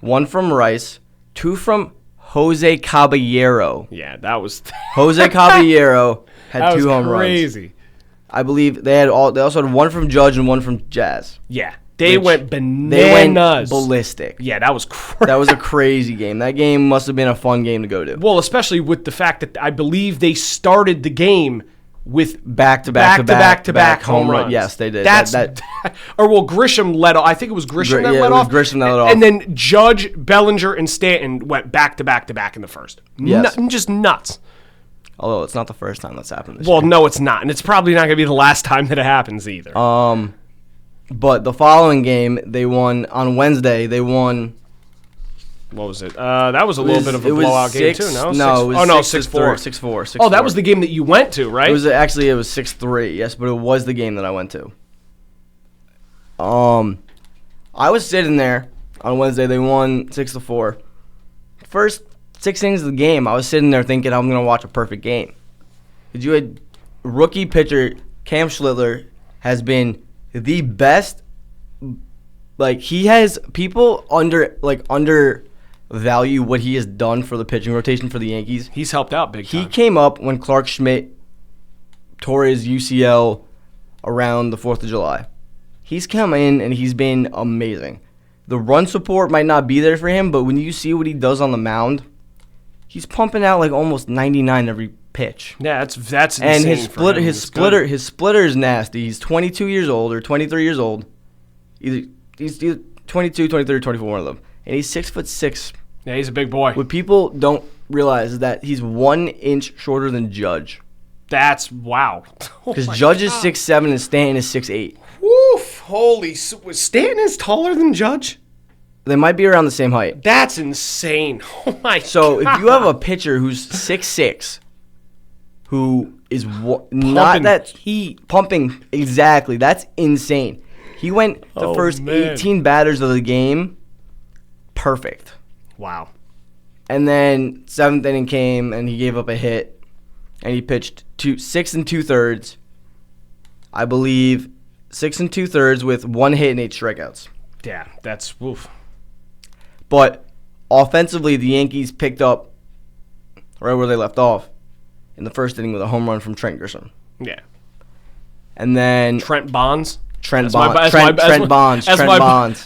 1 from Rice, 2 from Jose Caballero. Yeah, that was Jose Caballero had that 2 was home runs. crazy. I believe they also had 1 from Judge and 1 from Jazz. Yeah, they went bananas. They went ballistic. Yeah, that was crazy. That was a crazy game. That game must have been a fun game to go to. Well, especially with the fact that I believe they started the game with back-to-back home runs. Yes, they did. That's or Grisham led off. I think it was Grisham that yeah, led it was off. Grisham that led off. And then Judge, Bellinger, and Stanton went back-to-back in the first. Yes. Just nuts. Although it's not the first time that's happened this Well, year. no, it's not, and it's probably not going to be the last time that it happens either. But the following game, they won on Wednesday. They won. What was it? That was a little bit of a blowout game too. No, No, it was 6-4. 6-4. Oh, that was the game that you went to, right? It was 6-3. Yes, but it was the game that I went to. I was sitting there on Wednesday. They won 6-4. First 6 innings of the game, I was sitting there thinking I'm going to watch a perfect game. Because you had rookie pitcher Cam Schlittler has been the best. Like, he has people undervalue what he has done for the pitching rotation for the Yankees. He's helped out big time. He came up when Clark Schmidt tore his UCL around the 4th of July. He's come in and he's been amazing. The run support might not be there for him, but when you see what he does on the mound, he's pumping out like almost 99 every pitch. Yeah, that's insane. And his for him. his splitter is nasty. He's 22 years old or 23 years old. He's either 22, 23, or 24, one of them. And he's 6'6". Yeah, he's a big boy. What people don't realize is that he's 1 inch shorter than Judge. That's wow. Because Judge is 6'7" and Stanton is 6'8". Woof! Holy, Stanton is taller than Judge. They might be around the same height. That's insane. Oh my god. So if you have a pitcher who's 6'6", who is not that heat pumping exactly, that's insane. He went the first 18 batters of the game perfect. Wow. And then 7th inning came and he gave up a hit and he pitched 6 2/3. I believe 6 2/3 with 1 hit and 8 strikeouts. Yeah, that's woof. But offensively, the Yankees picked up right where they left off in the first inning with a home run from Trent Grisham. Yeah. And then Trent Bonds. Trent Bonds.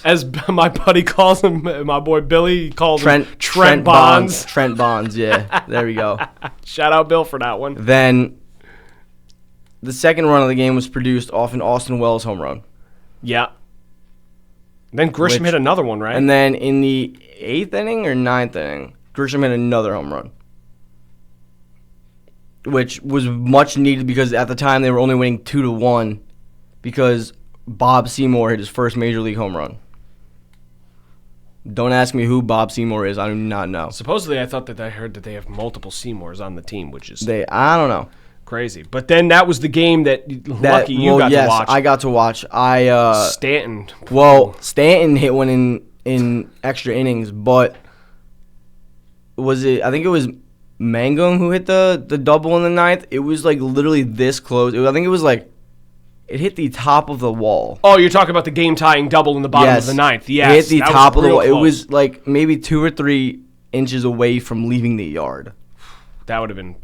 As my buddy calls him, my boy Billy, he calls him Trent Bonds. Trent Bonds, yeah. There we go. Shout out Bill for that one. Then the second run of the game was produced off an Austin Wells home run. Yeah. Then Grisham hit another one, right? And then in the 8th inning or 9th inning, Grisham hit another home run, which was much needed because at the time they were only winning 2-1 because Bob Seymour hit his first major league home run. Don't ask me who Bob Seymour is. I do not know. Supposedly, I thought that I heard that they have multiple Seymours on the team, which is I don't know. Crazy. But then that was the game that you got to watch. Yes, I got to watch. Stanton. Well, Stanton hit one in extra innings, but I think it was Mangum who hit the double in the 9th. It was like literally this close. I think it was like it hit the top of the wall. Oh, you're talking about the game-tying double in the bottom of the 9th. Yes, it hit the top of the wall. Close. It was like maybe 2 or 3 inches away from leaving the yard. That would have been,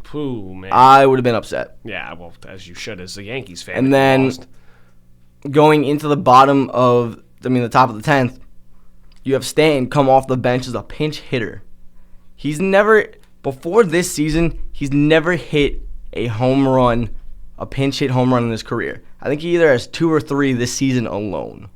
man. I would have been upset. Yeah, well, as you should as a Yankees fan. And then going into the the top of the 10th, you have Stanton come off the bench as a pinch hitter. Before this season, he's never hit a pinch hit home run in his career. I think he either has 2 or 3 this season alone.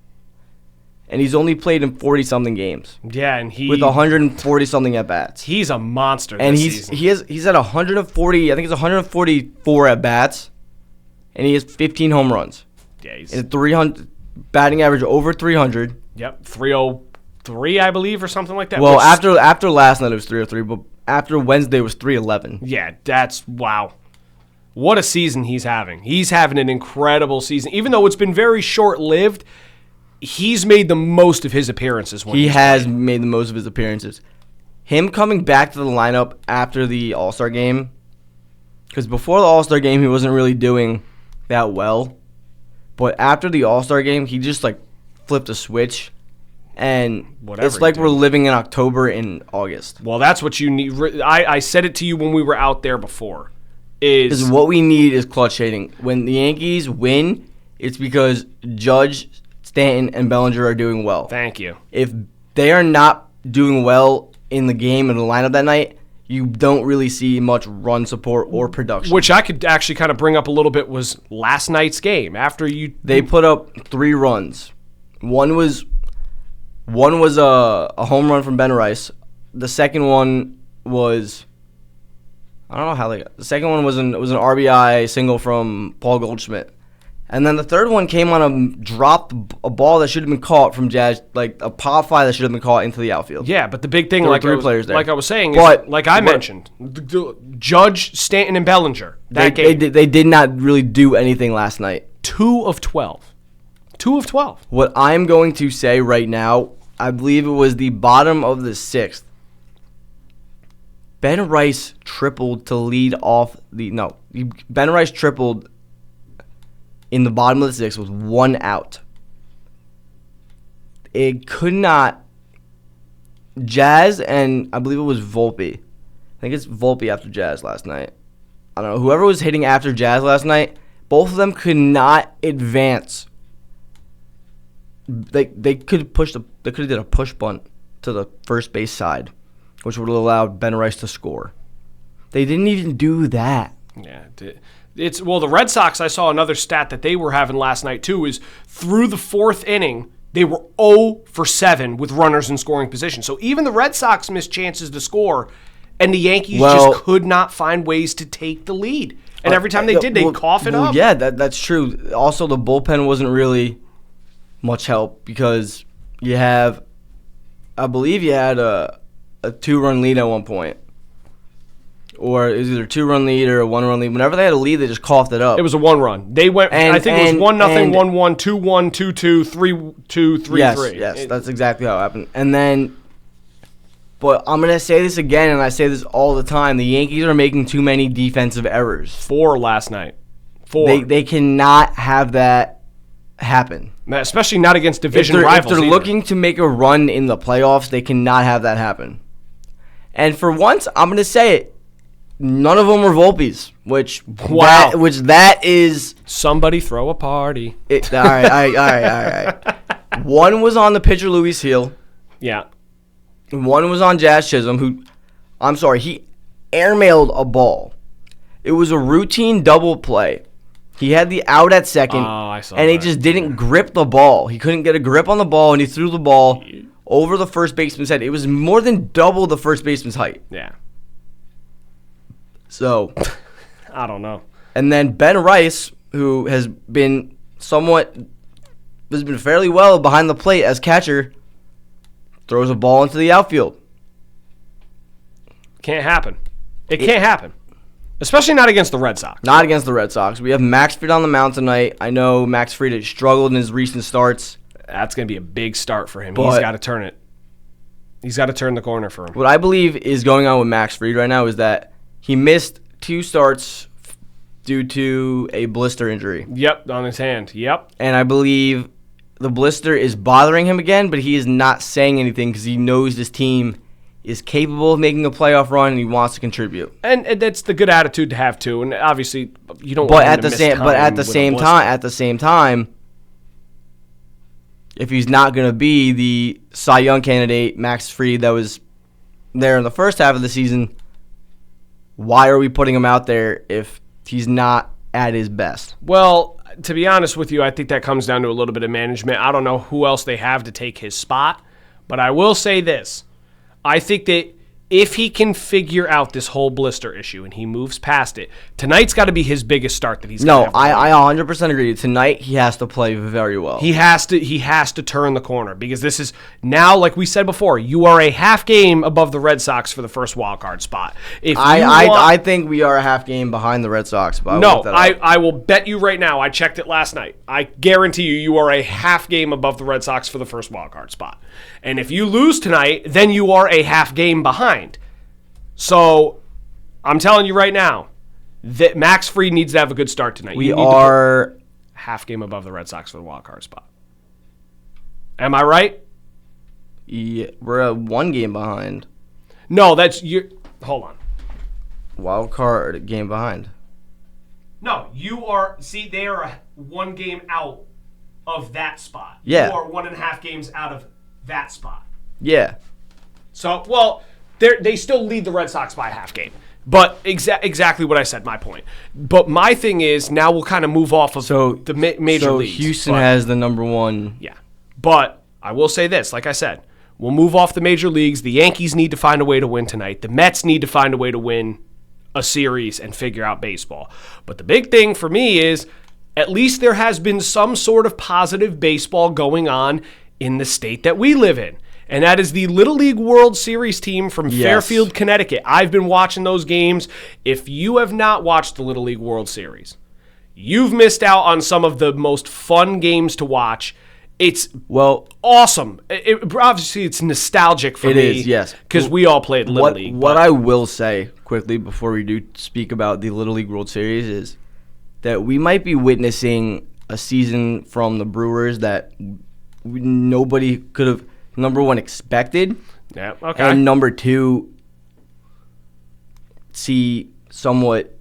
And he's only played in 40-something games. Yeah, and with 140-something at-bats. He's a monster and this season. He's at 140, I think it's 144 at-bats, and he has 15 home runs. Yeah, he's... And 300, batting average over 300. Yep, 303, I believe, or something like that. Well, after last night it was 303, but after Wednesday it was 311. Yeah, that's, wow. What a season he's having. He's having an incredible season. Even though it's been very short-lived, he's made the most of his appearances. He has made the most of his appearances. Him coming back to the lineup after the All-Star game, because before the All-Star game, he wasn't really doing that well. But after the All-Star game, he just, like, flipped a switch. And it's like we're living in October and August. Well, that's what you need. I said it to you when we were out there before. Is what we need is clutch hitting. When the Yankees win, it's because Judge, Stanton, and Bellinger are doing well. Thank you. If they are not doing well in the game and the lineup that night, you don't really see much run support or production. Which I could actually kind of bring up a little bit was last night's game. They put up 3 runs. One was a home run from Ben Rice. The second one was, I don't know how they got. The second one was an RBI single from Paul Goldschmidt. And then the third one came on a ball that should have been caught from Jazz, like a pop fly that should have been caught into the outfield. Yeah, but the big thing, there like were 3 players there. Like I was saying, like I mentioned, Judge, Stanton, and Bellinger. They did not really do anything last night. 2 of 12. 2 of 12. What I'm going to say right now, I believe it was the bottom of the 6th. Ben Rice tripled to lead off Ben Rice tripled in the bottom of the 6th with 1 out. It could not. Jazz and I believe it was Volpe. I think it's Volpe after Jazz last night. I don't know. Whoever was hitting after Jazz last night, both of them could not advance. They could have did a push bunt to the first base side, which would have allowed Ben Rice to score. They didn't even do that. Yeah, the Red Sox, I saw another stat that they were having last night too, is through the 4th inning, they were 0 for 7 with runners in scoring position. So even the Red Sox missed chances to score, and the Yankees just could not find ways to take the lead. And every time they did, they'd cough it up. Yeah, that's true. Also, the bullpen wasn't really much help because I believe you had a 2-run lead at one point. Or it was either a 2-run lead or a 1-run lead. Whenever they had a lead, they just coughed it up. It was a 1-run. They went. I think it was 1-0, 1-1, 2-1, 2-2, 3-2, 3-3. Yes, that's exactly how it happened. And then, but I'm gonna say this again, and I say this all the time: the Yankees are making too many defensive errors. 4 last night. 4. They cannot have that happen. Especially not against division rivals. If they're looking to make a run in the playoffs, they cannot have that happen. And for once, I'm gonna say it. None of them were Volpes, which that is somebody throw a party. All right. One was on the pitcher Luis Hill. Yeah. One was on Jazz Chisholm, he airmailed a ball. It was a routine double play. He had the out at second, he just didn't grip the ball. He couldn't get a grip on the ball, and he threw the ball over the first baseman's head. It was more than double the first baseman's height. Yeah. So, I don't know. And then Ben Rice, who has been fairly well behind the plate as catcher, throws a ball into the outfield. Can't happen. It can't happen. Especially not against the Red Sox. Not against the Red Sox. We have Max Fried on the mound tonight. I know Max Fried has struggled in his recent starts. That's going to be a big start for him. He's got to turn it. He's got to turn the corner for him. What I believe is going on with Max Fried right now is that he missed 2 starts due to a blister injury. Yep, on his hand. Yep. And I believe the blister is bothering him again, but he is not saying anything because he knows this team is capable of making a playoff run and he wants to contribute. And that's the good attitude to have too. And obviously, you don't want him at to the same miss time but at the same time, if he's not going to be the Cy Young candidate, Max Fried, that was there in the first half of the season, why are we putting him out there if he's not at his best? Well, to be honest with you, I think that comes down to a little bit of management. I don't know who else they have to take his spot, but I will say this. I think that if he can figure out this whole blister issue and he moves past it, tonight's got to be his biggest start that he's going to have. I 100% agree. Tonight he has to play very well. He has to turn the corner because this is now, like we said before, you are a half game above the Red Sox for the first wild card spot. I think we are a half game behind the Red Sox. But I will bet you right now. I checked it last night. I guarantee you are a half game above the Red Sox for the first wild card spot. And if you lose tonight, then you are a half game behind. So, I'm telling you right now that Max Fried needs to have a good start tonight. We are half game above the Red Sox for the wild card spot. Am I right? Yeah, we're 1 game behind. No, that's you. Hold on. Wild card game behind. No, you are. See, they are 1 game out of that spot. Yeah. You are 1.5 games out of that spot. Yeah. So, well, they still lead the Red Sox by a half game. But exactly what I said, my point. But my thing is, now we'll kind of move off of the major leagues. So Houston has the number 1. Yeah. But I will say this, like I said, we'll move off the major leagues. The Yankees need to find a way to win tonight. The Mets need to find a way to win a series and figure out baseball. But the big thing for me is, at least there has been some sort of positive baseball going on in the state that we live in. And that is the Little League World Series team from Fairfield, Connecticut. I've been watching those games. If you have not watched the Little League World Series, you've missed out on some of the most fun games to watch. It's awesome. Obviously, it's nostalgic for me. It is, yes. Because we all played Little League. What I will say quickly before we do speak about the Little League World Series is that we might be witnessing a season from the Brewers that nobody could have, number 1, expected. Yeah, okay. And number 2, see somewhat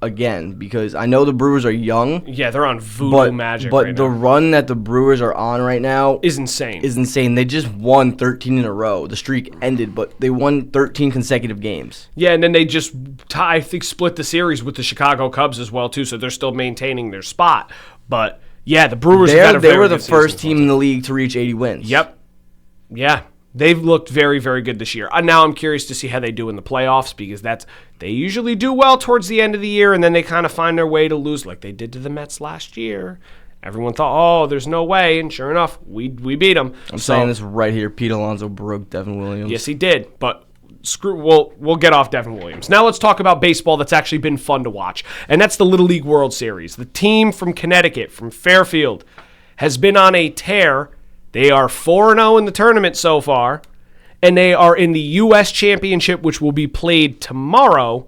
again, because I know the Brewers are young. Yeah, they're on voodoo magic but right the now. run that the Brewers are on right now is insane. They just won 13 in a row. The streak ended, but they won 13 consecutive games. Yeah, and then they just, I think, split the series with the Chicago Cubs as well, too, so they're still maintaining their spot. But, yeah, the Brewers they were the first team in the league to reach 80 wins. Yep. Yeah. They've looked very, very good this year. Now I'm curious to see how they do in the playoffs because they usually do well towards the end of the year, and then they kind of find their way to lose like they did to the Mets last year. Everyone thought, oh, there's no way, and sure enough, we beat them. I'm saying this right here. Pete Alonso broke Devin Williams. Yes, he did, but we'll get off Devin Williams. Now let's talk about baseball that's actually been fun to watch, and that's the Little League World Series. The team from Connecticut, from Fairfield, has been on a tear. They are 4-0 in the tournament so far, and they are in the U.S. Championship, which will be played tomorrow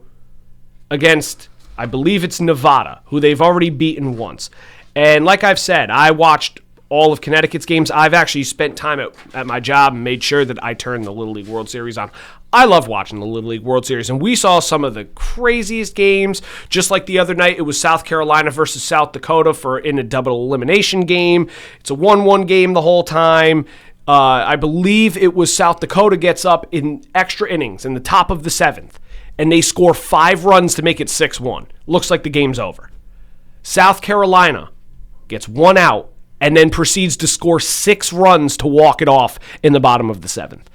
against, I believe it's Nevada, who they've already beaten once. And like I've said, I watched all of Connecticut's games. I've actually spent time at my job and made sure that I turned the Little League World Series on. I love watching the Little League World Series, and we saw some of the craziest games. Just like the other night, it was South Carolina versus South Dakota in a double elimination game. It's a 1-1 game the whole time. I believe it was South Dakota gets up in extra innings in the top of the 7th, and they score 5 runs to make it 6-1. Looks like the game's over. South Carolina gets 1 out and then proceeds to score 6 runs to walk it off in the bottom of the 7th.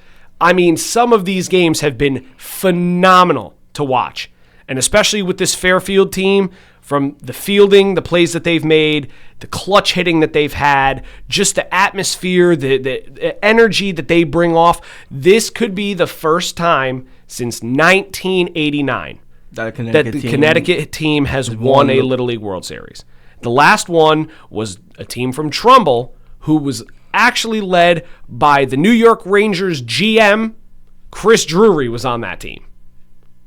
I mean, some of these games have been phenomenal to watch, and especially with this Fairfield team, from the fielding, the plays that they've made, the clutch hitting that they've had, just the atmosphere, the energy that they bring off. This could be the first time since 1989 that the Connecticut team has won a Little League World Series. The last one was a team from Trumbull who was actually led by the New York Rangers GM. Chris Drury was on that team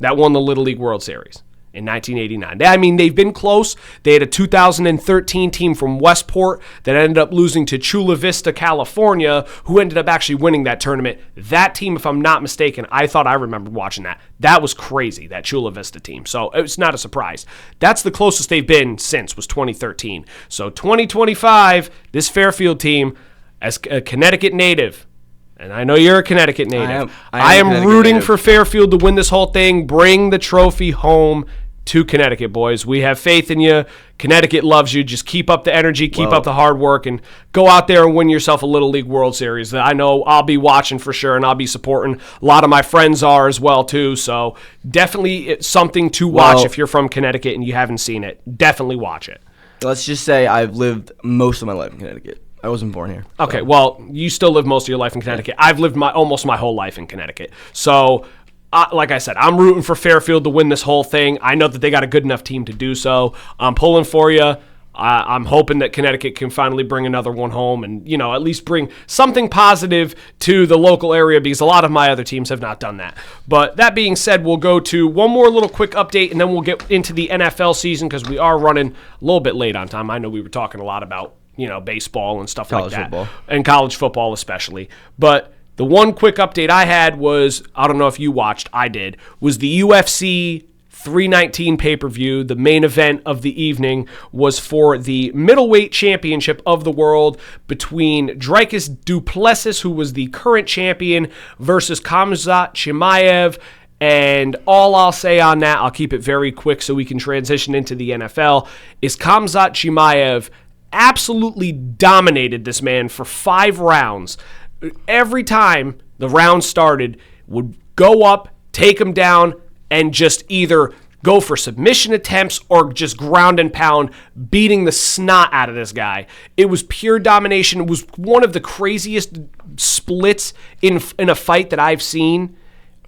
that won the Little League World Series in 1989. I mean, they've been close. They had a 2013 team from Westport that ended up losing to Chula Vista, California, who ended up actually winning that tournament. That team, if I'm not mistaken, I thought I remembered watching that. That was crazy, that Chula Vista team. So it's not a surprise. That's the closest they've been since, was 2013. So 2025, this Fairfield team, as a Connecticut native, and I know you're a Connecticut native, I am rooting for Fairfield to win this whole thing, bring the trophy home to Connecticut, boys. We have faith in you. Connecticut loves you. Just keep up the energy, keep up the hard work, and go out there and win yourself a Little League World Series. I know I'll be watching for sure, and I'll be supporting. A lot of my friends are as well, too. So definitely it's something to watch if you're from Connecticut and you haven't seen it. Definitely watch it. Let's just say I've lived most of my life in Connecticut. I wasn't born here. So. Okay, well, you still live most of your life in Connecticut. I've lived almost my whole life in Connecticut. So like I said, I'm rooting for Fairfield to win this whole thing. I know that they got a good enough team to do so. I'm pulling for you. I'm hoping that Connecticut can finally bring another one home and, at least bring something positive to the local area because a lot of my other teams have not done that. But that being said, we'll go to one more little quick update and then we'll get into the NFL season because we are running a little bit late on time. I know we were talking a lot about, baseball and stuff like that. Football. And college football especially. But the one quick update I had was, I don't know if you watched, I did, was the UFC 319 pay-per-view. The main event of the evening was for the middleweight championship of the world between Dricus du Plessis, who was the current champion, versus Khamzat Chimaev. And all I'll say on that, I'll keep it very quick so we can transition into the NFL, is Khamzat Chimaev absolutely dominated this man for 5 rounds. Every time the round started, would go up, take him down, and just either go for submission attempts or just ground and pound, beating the snot out of this guy. It was pure domination. It was one of the craziest splits in a fight that I've seen.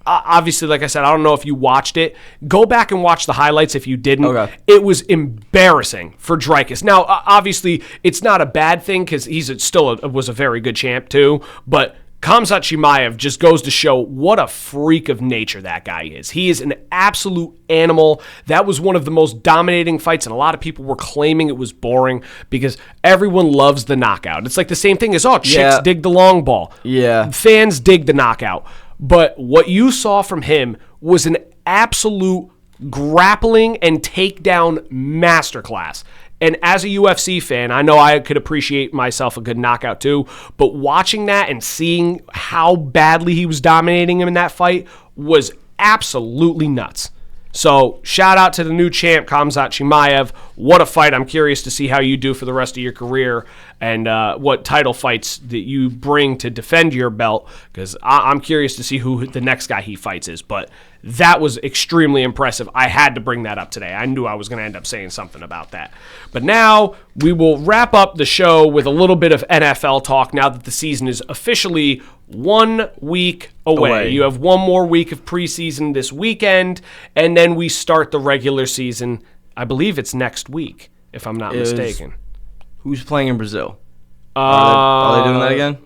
Obviously, like I said, I don't know if you watched it. Go back and watch the highlights if you didn't. Okay. It was embarrassing for Dricus. Now, obviously, it's not a bad thing because he's was a very good champ too. But Khamzat Chimaev just goes to show what a freak of nature that guy is. He is an absolute animal. That was one of the most dominating fights, and a lot of people were claiming it was boring because everyone loves the knockout. It's like the same thing as, chicks dig the long ball. Yeah. Fans dig the knockout. But what you saw from him was an absolute grappling and takedown masterclass. And as a UFC fan, I know I could appreciate myself a good knockout too, but watching that and seeing how badly he was dominating him in that fight was absolutely nuts. So shout out to the new champ, Khamzat Chimaev. What a fight. I'm curious to see how you do for the rest of your career and what title fights that you bring to defend your belt, because I'm curious to see who the next guy he fights is. But that was extremely impressive. I had to bring that up today. I knew I was going to end up saying something about that. But now we will wrap up the show with a little bit of NFL talk now that the season is officially 1 week away. You have one more week of preseason this weekend, and then we start the regular season. I believe it's next week, if I'm not mistaken. Who's playing in Brazil? Are they doing that again?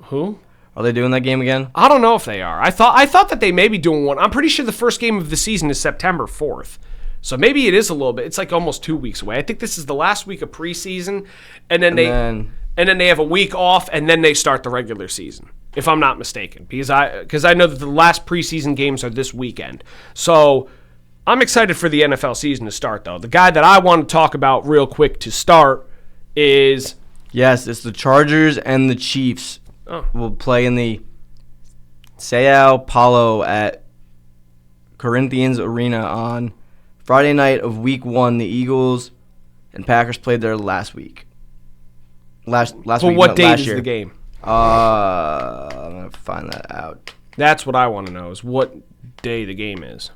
Who? Are they doing that game again? I don't know if they are. I thought that they may be doing one. I'm pretty sure the first game of the season is September 4th. So maybe it is a little bit. It's like almost 2 weeks away. I think this is the last week of preseason, and then they have a week off, and then they start the regular season, if I'm not mistaken, because I know that the last preseason games are this weekend. So I'm excited for the NFL season to start, though. The guy that I want to talk about real quick to start is... Yes, it's the Chargers and the Chiefs. Will play in the Sao Paulo at Corinthians Arena on Friday night of Week 1. The Eagles and Packers played there last week. Last week. What date is the game? I'm going to find that out. That's what I want to know, is what day the game is.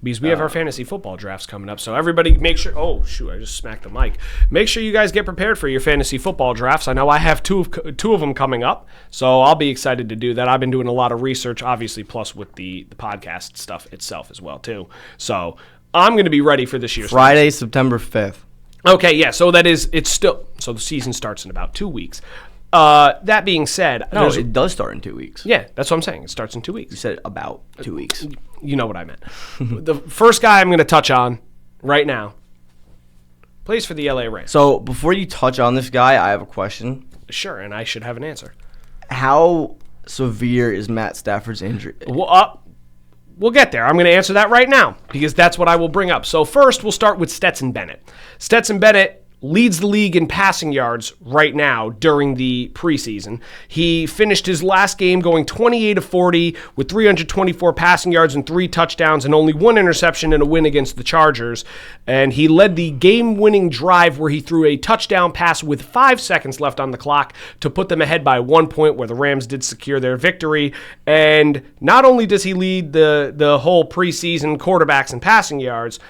Because we have our fantasy football drafts coming up. So everybody make sure... Oh, shoot, I just smacked the mic. Make sure you guys get prepared for your fantasy football drafts. I know I have two of them coming up, so I'll be excited to do that. I've been doing a lot of research, obviously, plus with the podcast stuff itself as well, too. So I'm going to be ready for this year's... Friday, September 5th. Okay, yeah, so it's still... So the season starts in about 2 weeks. That being said... No, it does start in 2 weeks. Yeah, that's what I'm saying. It starts in 2 weeks. You said about 2 weeks. You know what I meant. The first guy I'm going to touch on right now plays for the LA Rams. So before you touch on this guy, I have a question. Sure, and I should have an answer. How severe is Matt Stafford's injury? We'll get there. I'm going to answer that right now because that's what I will bring up. So first, we'll start with Stetson Bennett. Stetson Bennett leads the league in passing yards right now during the preseason. He finished his last game going 28 of 40 with 324 passing yards and 3 touchdowns and only 1 interception in a win against the Chargers. And he led the game-winning drive where he threw a touchdown pass with 5 seconds left on the clock to put them ahead by 1 point, where the Rams did secure their victory. And not only does he lead the whole preseason quarterbacks in passing yards,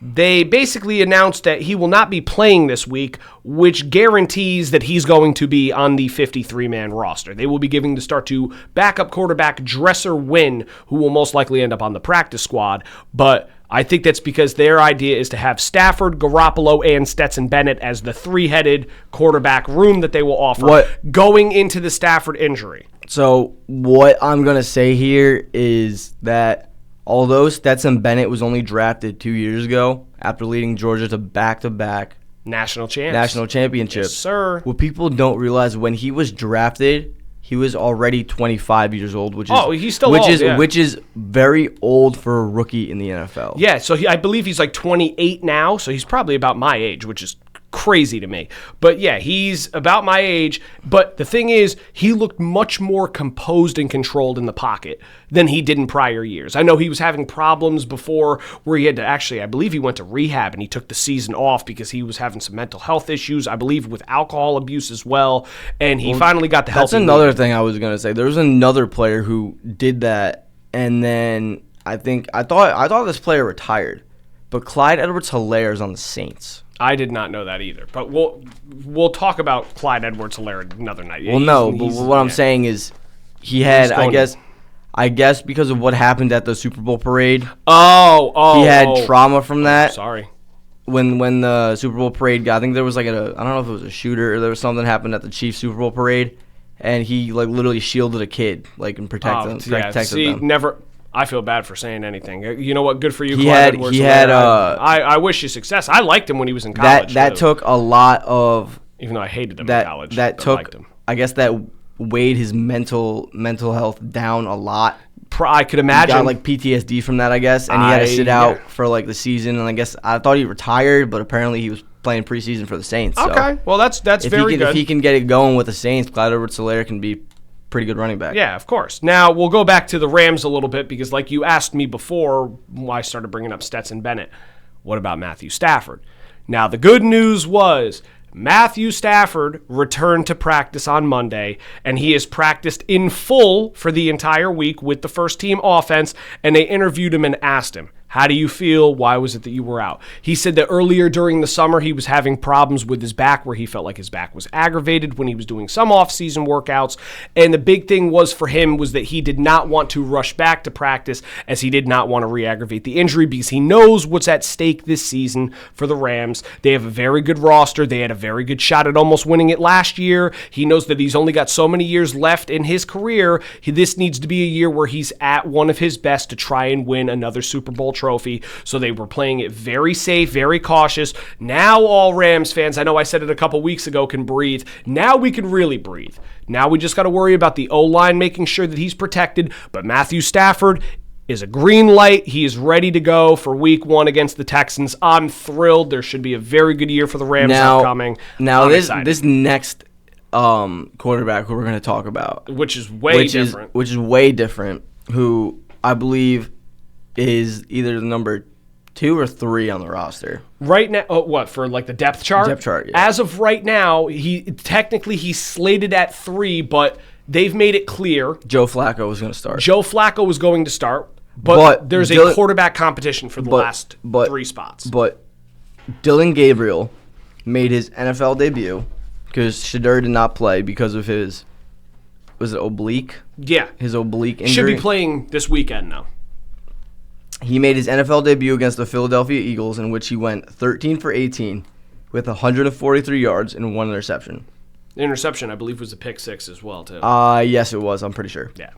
they basically announced that he will not be playing this week, which guarantees that he's going to be on the 53-man roster. They will be giving the start to backup quarterback Dresser Wynn, who will most likely end up on the practice squad. But I think that's because their idea is to have Stafford, Garoppolo, and Stetson Bennett as the 3-headed quarterback room that they will offer going into the Stafford injury. So what I'm going to say here is that although Stetson Bennett was only drafted 2 years ago after leading Georgia to back-to-back national championships. Yes, sir. What people don't realize, when he was drafted, he was already 25 years old, which is he's still old, which is very old for a rookie in the NFL. Yeah, so I believe he's like 28 now, so he's probably about my age, which is crazy to me. But yeah, he's about my age. But the thing is, he looked much more composed and controlled in the pocket than he did in prior years. I know he was having problems before where he had to I believe he went to rehab and he took the season off because he was having some mental health issues, I believe with alcohol abuse as well. And he finally got the help. That's another thing I was going to say. There was another player who did that, and then I thought this player retired. But Clyde Edwards-Helaire is on the Saints. I did not know that either. But we'll talk about Clyde Edwards-Helaire another night. What I'm saying is he had, I guess because of what happened at the Super Bowl parade. He had trauma from that. Sorry. When the Super Bowl parade got, I think there was I don't know if it was a shooter or there was something happened at the Chiefs Super Bowl parade, and he literally shielded a kid and protected them. I feel bad for saying anything. You know what? Good for you, Clyde Edwards-Helaire. I wish you success. I liked him when he was in college. That took a lot of, even though I hated him in college. Liked him. I guess that weighed his mental health down a lot. I could imagine. He got PTSD from that, I guess, and he had to sit out for the season. And I guess I thought he retired, but apparently he was playing preseason for the Saints. Okay, well that's very good. If he can get it going with the Saints, Clyde Edwards-Helaire can be pretty good running back. Yeah, of course. Now, we'll go back to the Rams a little bit because like you asked me before I started bringing up Stetson Bennett, what about Matthew Stafford? Now, the good news was Matthew Stafford returned to practice on Monday, and he has practiced in full for the entire week with the first-team offense, and they interviewed him and asked him, how do you feel? Why was it that you were out? He said that earlier during the summer he was having problems with his back where he felt like his back was aggravated when he was doing some off-season workouts. And the big thing was for him was that he did not want to rush back to practice as he did not want to re-aggravate the injury because he knows what's at stake this season for the Rams. They have a very good roster. They had a very good shot at almost winning it last year. He knows that he's only got so many years left in his career. This needs to be a year where he's at one of his best to try and win another Super Bowl trophy. So they were playing it very safe, very cautious. Now all Rams fans, I know I said it a couple weeks ago, can breathe. Now we can really breathe. Now we just got to worry about the O-line making sure that he's protected. But Matthew Stafford is a green light. He is ready to go for week 1 against the Texans. I'm thrilled. There should be a very good year for the Rams upcoming. Now this next quarterback who we're going to talk about, which is way different, who I believe is either the number 2 or 3 on the roster. Right now, for the depth chart? Depth chart, yeah. As of right now, he's slated at 3, but they've made it clear. Joe Flacco was going to start. Joe Flacco was going to start, but there's a quarterback competition for the last 3 spots. But Dylan Gabriel made his NFL debut because Shedeur did not play because of his, was it oblique? Yeah. His oblique injury. Should be playing this weekend now. He made his NFL debut against the Philadelphia Eagles, in which he went 13 for 18 with 143 yards and 1 interception. The interception, I believe, was a pick 6 as well, too. Yes, it was. I'm pretty sure. Yeah.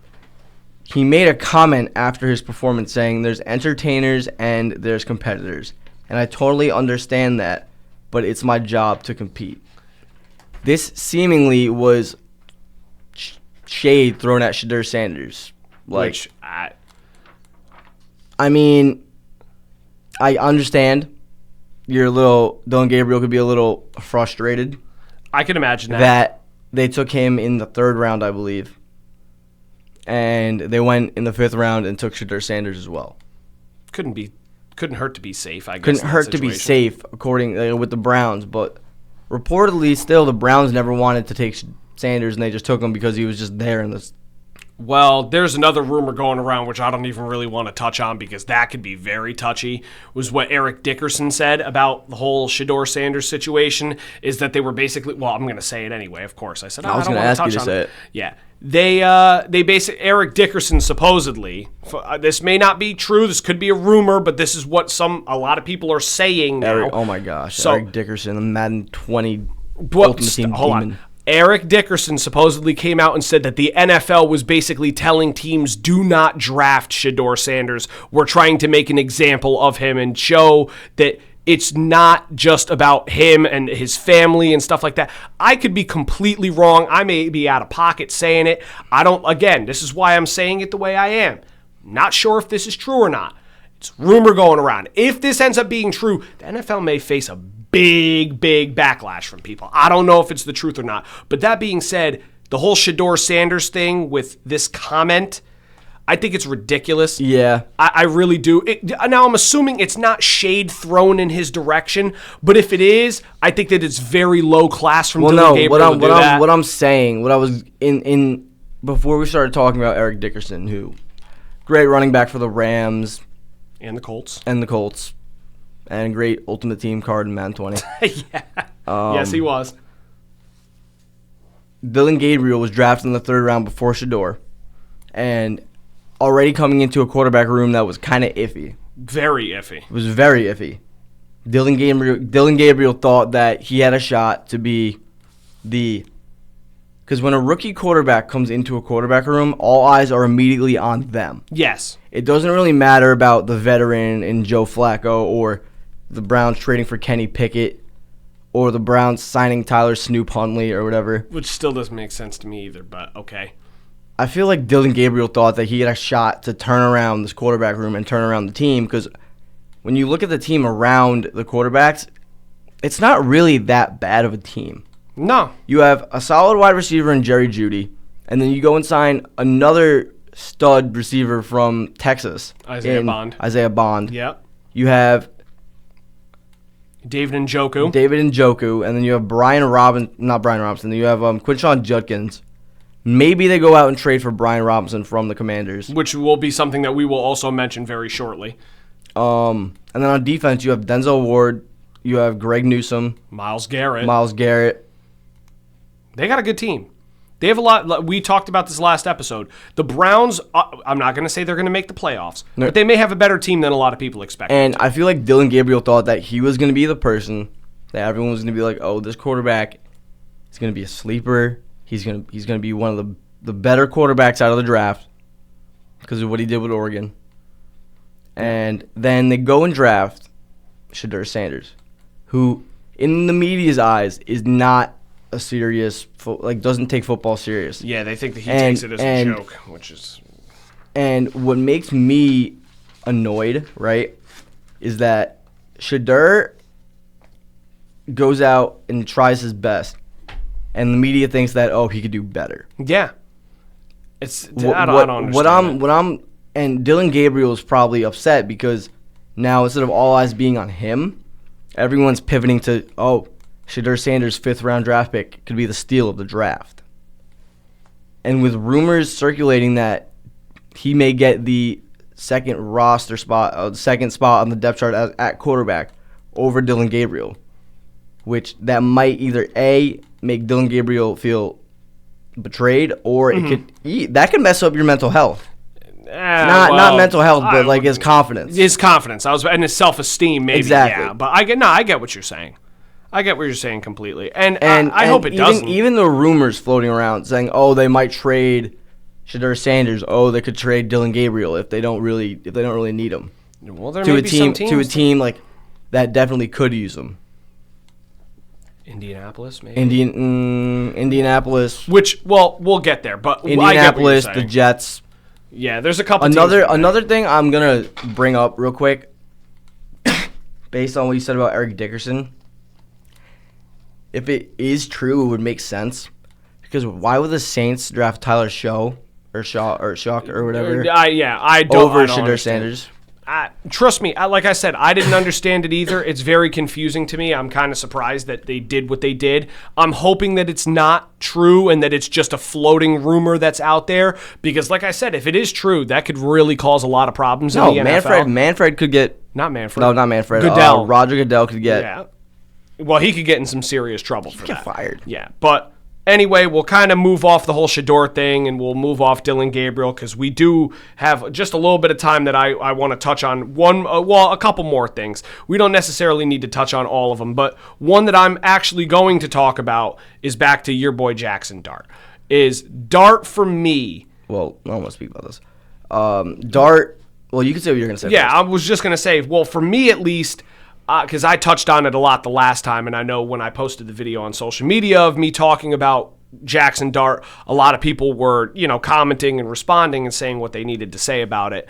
He made a comment after his performance saying, there's entertainers and there's competitors. And I totally understand that, but it's my job to compete. This seemingly was shade thrown at Shedeur Sanders. I mean, I understand Dylan Gabriel could be a little frustrated I can imagine that they took him in the 3rd round, I believe, and they went in the 5th round and took Shedeur Sanders as well. Couldn't hurt to be safe, I guess. Couldn't hurt to be safe, according with the Browns, but reportedly, still the Browns never wanted to take Sanders, and they just took him because he was just there in this. Well, there's another rumor going around, which I don't even really want to touch on because that could be very touchy, was what Eric Dickerson said about the whole Shedeur Sanders situation, is that they were basically, well, I'm going to say it anyway, of course. I said, I was going to ask you to say it. Yeah. They basically, Eric Dickerson supposedly, this may not be true, this could be a rumor, but this is what a lot of people are saying now. Oh my gosh, So, Eric Dickerson, the Madden 20 Ultimate Team hold demon. on. Eric Dickerson supposedly came out and said that the NFL was basically telling teams, do not draft Shedeur Sanders. We're trying to make an example of him and show that it's not just about him and his family and stuff like that. I could be completely wrong. I may be out of pocket saying it. This is why I'm saying it the way I am. Not sure if this is true or not. It's rumor going around. If this ends up being true, the NFL may face a big backlash from people. I don't know if it's the truth or not. But that being said, the whole Shedeur Sanders thing with this comment, I think it's ridiculous. Yeah. I really do. Now, I'm assuming it's not shade thrown in his direction, but if it is, I think that it's very low class from Dylan Gabriel to do that. What I'm saying, what I was in before we started talking about Eric Dickerson, who great running back for the Rams and the Colts. And great Ultimate Team card in Madden 20. Yeah. Yes, he was. Dylan Gabriel was drafted in the 3rd round before Shedeur, and already coming into a quarterback room that was kind of iffy. Very iffy. It was very iffy. Dylan Gabriel thought that he had a shot to be because when a rookie quarterback comes into a quarterback room, all eyes are immediately on them. Yes. It doesn't really matter about the veteran in Joe Flacco or the Browns trading for Kenny Pickett or the Browns signing Tyler Snoop Huntley or whatever. Which still doesn't make sense to me either, but okay. I feel like Dylan Gabriel thought that he had a shot to turn around this quarterback room and turn around the team, because when you look at the team around the quarterbacks, it's not really that bad of a team. No. You have a solid wide receiver in Jerry Jeudy, and then you go and sign another stud receiver from Texas. Isaiah Bond. Yep. You have David Njoku, and then you have Then you have Quinshon Judkins. Maybe they go out and trade for Brian Robinson from the Commanders, which will be something that we will also mention very shortly. And then on defense, you have Denzel Ward, you have Greg Newsome, Myles Garrett. They got a good team. They have a lot. We talked about this last episode. The Browns, I'm not going to say they're going to make the playoffs, but they may have a better team than a lot of people expect. And I feel like Dylan Gabriel thought that he was going to be the person that everyone was going to be like, oh, this quarterback is going to be a sleeper. He's going to be one of the better quarterbacks out of the draft because of what he did with Oregon. And then they go and draft Shedeur Sanders, who, in the media's eyes, is not a serious, doesn't take football serious. Yeah, they think that he takes it as a joke, which is... And what makes me annoyed, right, is that Shedeur goes out and tries his best, and the media thinks that, oh, he could do better. Yeah. I don't understand and Dylan Gabriel is probably upset because now instead of all eyes being on him, everyone's pivoting to, oh, Shedeur Sanders' 5th-round draft pick could be the steal of the draft. And with rumors circulating that he may get the second spot on the depth chart at quarterback over Dylan Gabriel, which that might either A, make Dylan Gabriel feel betrayed, or that could mess up your mental health. Not mental health, but like his confidence. His confidence. And his self-esteem, maybe. Exactly. Yeah, but I get what you're saying. I get what you're saying completely, and I hope it doesn't. Even the rumors floating around saying, "Oh, they might trade Shedeur Sanders. Oh, they could trade Dylan Gabriel if they don't really need him." Well, there may be some teams to a team like that definitely could use him. Indianapolis, maybe. Indianapolis. Which, well, we'll get there, but Indianapolis, the Jets. Yeah, there's a couple. Another thing I'm gonna bring up real quick. based on what you said about Eric Dickerson, if it is true, it would make sense. Because why would the Saints draft Tyler Shaw or Shock or whatever I don't over I don't Shedeur understand. Sanders? Trust me, like I said, I didn't understand it either. It's very confusing to me. I'm kind of surprised that they did what they did. I'm hoping that it's not true and that it's just a floating rumor that's out there. Because, like I said, if it is true, that could really cause a lot of problems in the NFL. Manfred could get... Not Manfred. No, not Manfred. Goodell. Roger Goodell could get... Yeah. Well, he could get in some serious trouble for get that. fired. Yeah, but... Anyway, we'll kind of move off the whole Shedeur thing, and we'll move off Dylan Gabriel because we do have just a little bit of time that I want to touch on a couple more things. We don't necessarily need to touch on all of them, but one that I'm actually going to talk about is back to your boy Jackson Dart. Is Dart for me? Well, I don't want to speak about this. Dart. Well, you can say what you're going to say. Yeah, first. I was just going to say. Well, for me at least. Because I touched on it a lot the last time, and I know when I posted the video on social media of me talking about Jackson Dart, a lot of people were, commenting and responding and saying what they needed to say about it.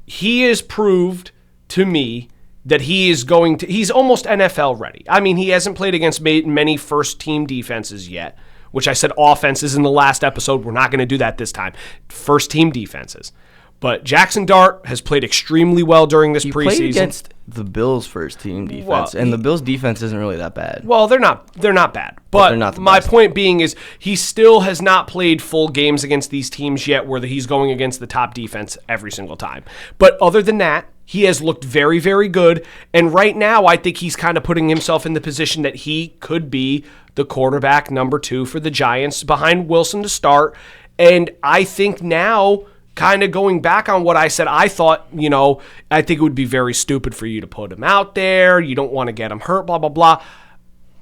He has proved to me that he's almost NFL ready. I mean, he hasn't played against many first-team defenses yet, which I said offenses in the last episode. We're not going to do that this time. First-team defenses. But Jackson Dart has played extremely well during this preseason. He played against the Bills' first-team defense, and the Bills' defense isn't really that bad. Well, they're not bad. But they're not the my best. point being is he still has not played full games against these teams yet where he's going against the top defense every single time. But other than that, he has looked very, very good. And right now, I think he's kind of putting himself in the position that he could be the quarterback number 2 for the Giants behind Wilson to start. And I think now... kind of going back on what I said, I thought, I think it would be very stupid for you to put him out there. You don't want to get him hurt, blah, blah, blah.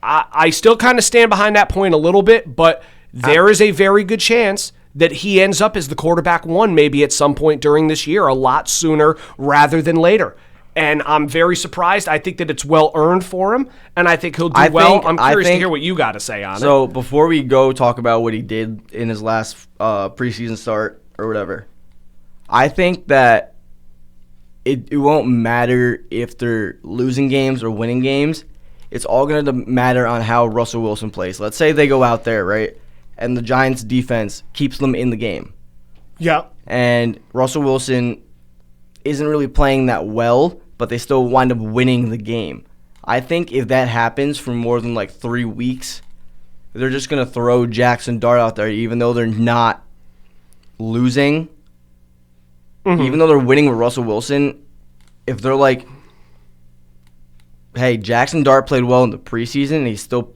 I still kind of stand behind that point a little bit, but there is a very good chance that he ends up as the quarterback 1 maybe at some point during this year, a lot sooner rather than later. And I'm very surprised. I think that it's well earned for him, and I think he'll do well. I'm curious to hear what you got to say on it. So before we go talk about what he did in his last preseason start or whatever, I think that it won't matter if they're losing games or winning games. It's all going to matter on how Russell Wilson plays. Let's say they go out there, right, and the Giants' defense keeps them in the game. Yeah. And Russell Wilson isn't really playing that well, but they still wind up winning the game. I think if that happens for more than 3 weeks, they're just going to throw Jackson Dart out there, even though they're not losing. Mm-hmm. Even though they're winning with Russell Wilson, if they're like, hey, Jackson Dart played well in the preseason, and he's still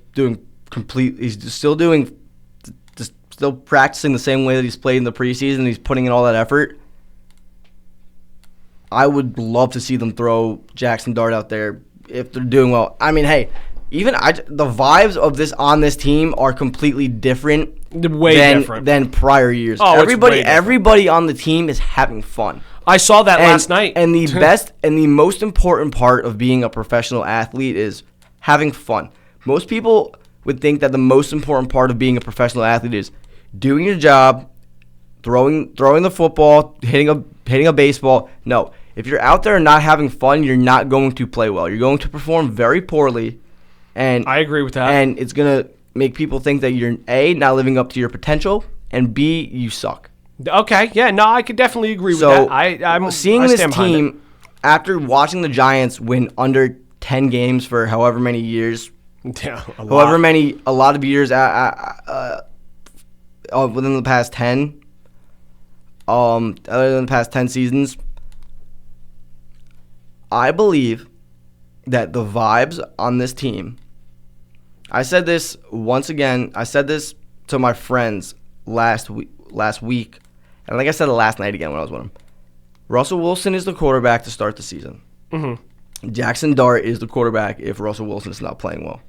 still practicing the same way that he's played in the preseason, he's putting in all that effort, I would love to see them throw Jackson Dart out there if they're doing well. I mean, hey, the vibes of this team are completely different. Different than prior years. Oh, everybody on the team is having fun. I saw that last night. And the best and the most important part of being a professional athlete is having fun. Most people would think that the most important part of being a professional athlete is doing your job, throwing the football, hitting a baseball. No, if you're out there and not having fun, you're not going to play well. You're going to perform very poorly. And I agree with that. And it's gonna make people think that you're A, not living up to your potential, and B, you suck. Okay, yeah, no, I could definitely agree with that. I'm seeing this team after watching the Giants win under 10 games for however many years, a lot of years within the past 10, other than the past 10 seasons, I believe that the vibes on this team. I said this once again. I said this to my friends last week, and I think I said it last night again when I was with them. Russell Wilson is the quarterback to start the season. Mm-hmm. Jackson Dart is the quarterback if Russell Wilson is not playing well.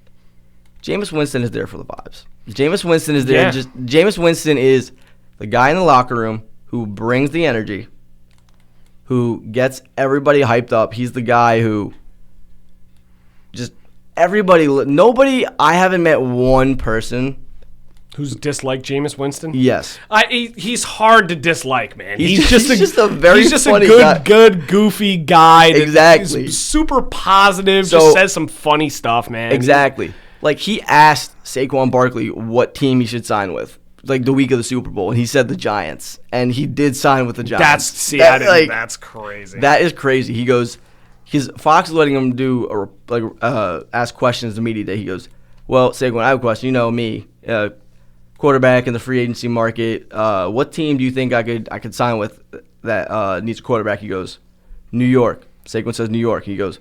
Jameis Winston is there for the vibes. Jameis Winston is there. Yeah. Jameis Winston is the guy in the locker room who brings the energy, who gets everybody hyped up. He's the guy who I haven't met one person Who's disliked Jameis Winston? Yes. He's hard to dislike, man. He's just a very funny guy. good, goofy guy. Exactly. He's super positive, So- just says some funny stuff, man. Exactly. Like, he asked Saquon Barkley what team he should sign with, like, the week of the Super Bowl, and he said the Giants. And he did sign with the Giants. That's crazy. That is crazy. He goes, because Fox is letting him do, ask questions to the media day. He goes, well, Saquon, I have a question. You know me, quarterback in the free agency market. What team do you think I could sign with that needs a quarterback? He goes, New York. Saquon says New York. He goes,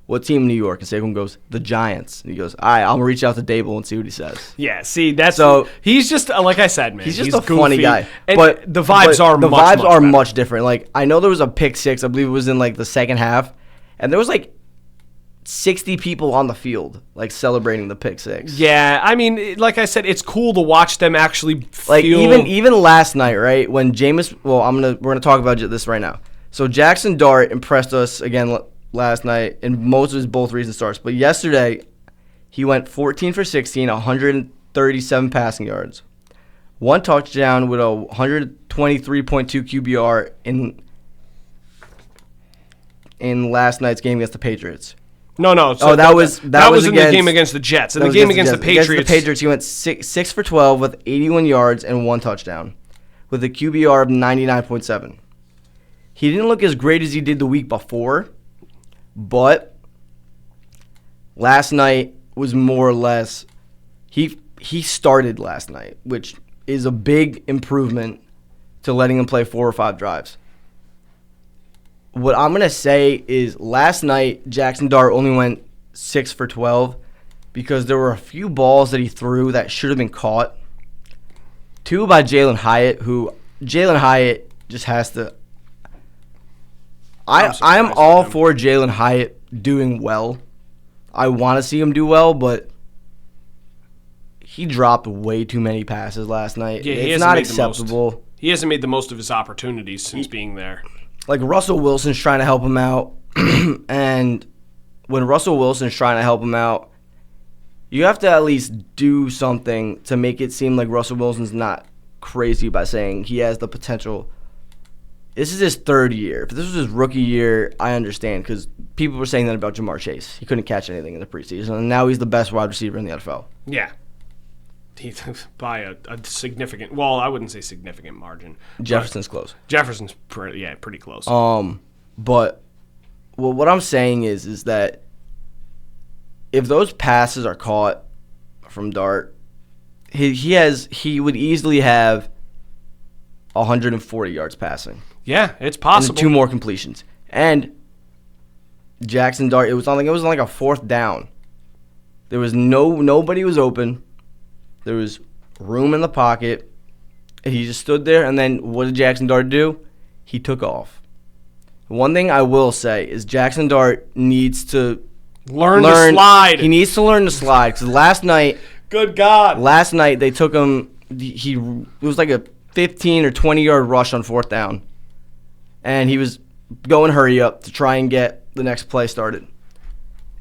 what team in New York? And Saquon goes, the Giants. And he goes, all right, I'm going to reach out to Dable and see what he says. Yeah, see, that's So- he's just like I said, man. He's just a goofy, funny guy. and But the vibes are the much, vibes much are better. much different. Like, I know there was a pick six. I believe it was in like the second half, and there was like 60 people on the field, like celebrating the pick six. Yeah, I mean, like I said, it's cool to watch them actually Like feel. even last night, right? When Jameis, well, we're gonna talk about this right now. So Jackson Dart impressed us again last night in most of his both recent starts, but yesterday he went 14 for 16, 137 passing yards, one touchdown with a 123.2 QBR in last night's game against the Patriots. No. So that was in the against- game against the Jets. In That the was game against the Jets. Patriots. Against the Patriots, he went 6 for 12 with 81 yards and one touchdown, with a QBR of 99.7. He didn't look as great as he did the week before, but last night was more or less he started last night, which is a big improvement to letting him play 4 or 5 drives. What I'm going to say is last night, Jackson Dart only went 6 for 12 because there were a few balls that he threw that should have been caught. 2 by Jalen Hyatt, who Jalen Hyatt just has to... I'm all for Jalen Hyatt doing well. I want to see him do well, but he dropped way too many passes last night. Yeah, he it's hasn't not made the most. acceptable. He hasn't made the most of his opportunities since being there. Like, Russell Wilson's trying to help him out, and when Russell Wilson's trying to help him out, you have to at least do something to make it seem like Russell Wilson's not crazy by saying he has the potential. This is his 3rd year. If this was his rookie year, I understand, because people were saying that about Jamar Chase. He couldn't catch anything in the preseason, and now he's the best wide receiver in the NFL. Yeah. By a significant, well, I wouldn't say significant margin. Jefferson's close. Jefferson's pretty close. But what I'm saying is that if those passes are caught from Dart, he would easily have 140 yards passing. Yeah, it's possible. And 2 more completions. And Jackson Dart, it was on like a 4th down. There was nobody was open. There was room in the pocket. And he just stood there, and then what did Jackson Dart do? He took off. One thing I will say is Jackson Dart needs to learn to slide. He needs to learn to slide, because last night they took him. It was like a 15 or 20 yard rush on 4th down, and he was going hurry up to try and get the next play started.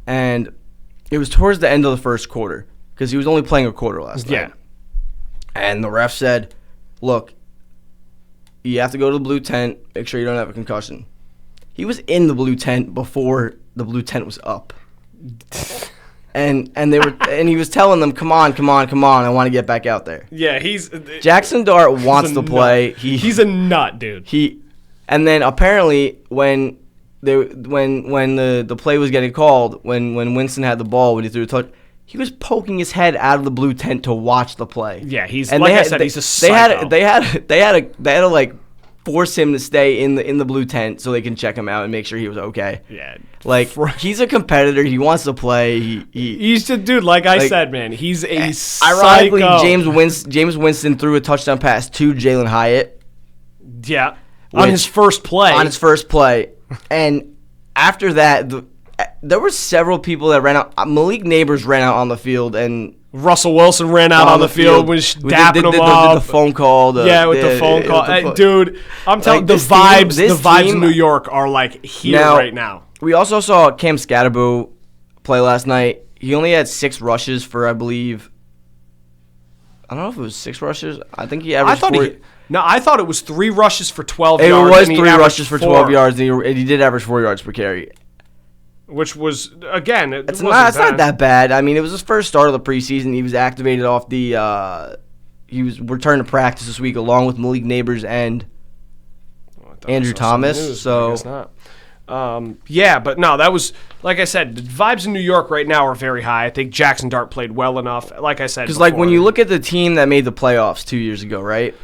And it was towards the end of the first quarter, because he was only playing a quarter last night. Yeah. And the ref said, look, you have to go to the blue tent, make sure you don't have a concussion. He was in the blue tent before the blue tent was up. And he was telling them, come on, I want to get back out there. Yeah, Jackson Dart wants to play. He's a nut, dude. And then apparently when the play was getting called, when Winston had the ball, when he threw a touch, he was poking his head out of the blue tent to watch the play. Yeah, he's a psycho. They had to like force him to stay in the blue tent so they can check him out and make sure he was okay. Yeah, like he's a competitor. He wants to play. He's a dude. Like I said, man, he's a ironically, psycho. James Winston threw a touchdown pass to Jalen Hyatt. Yeah, on his first play. And after that, there were several people that ran out. Malik Neighbors ran out on the field, and Russell Wilson ran out on the field, was dapping him up. Did the phone call. With the phone call. Dude, I'm telling you, the vibes in New York are like here right now. We also saw Cam Scatterbo play last night. He only had 6 rushes for, I believe, I don't know if it was 6 rushes. I think he averaged. I thought it was 3 rushes for 12 it yards. It was 3 rushes for 12 yards, and he did average 4 yards per carry. Which was, again, it's not that bad. I mean, it was his first start of the preseason. He was activated off the. He was returned to practice this week along with Malik Neighbors and Andrew Thomas. News, I guess not. But no, that was, like I said, the vibes in New York right now are very high. I think Jackson Dart played well enough. Like I said, because like when you look at the team that made the playoffs 2 years ago, right?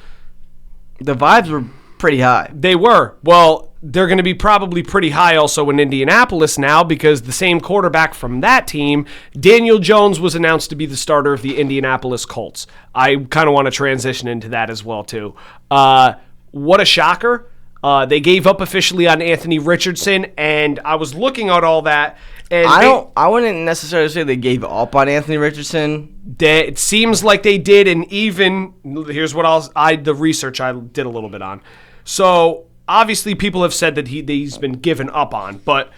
The vibes were pretty high. They were. Well, they're going to be probably pretty high also in Indianapolis now because the same quarterback from that team, Daniel Jones, was announced to be the starter of the Indianapolis Colts. I kind of want to transition into that as well too. What a shocker. They gave up officially on Anthony Richardson, and I was looking at all that. And I wouldn't necessarily say they gave up on Anthony Richardson. It seems like they did, and even here's what the research I did a little bit on. So obviously, people have said that he's been given up on, but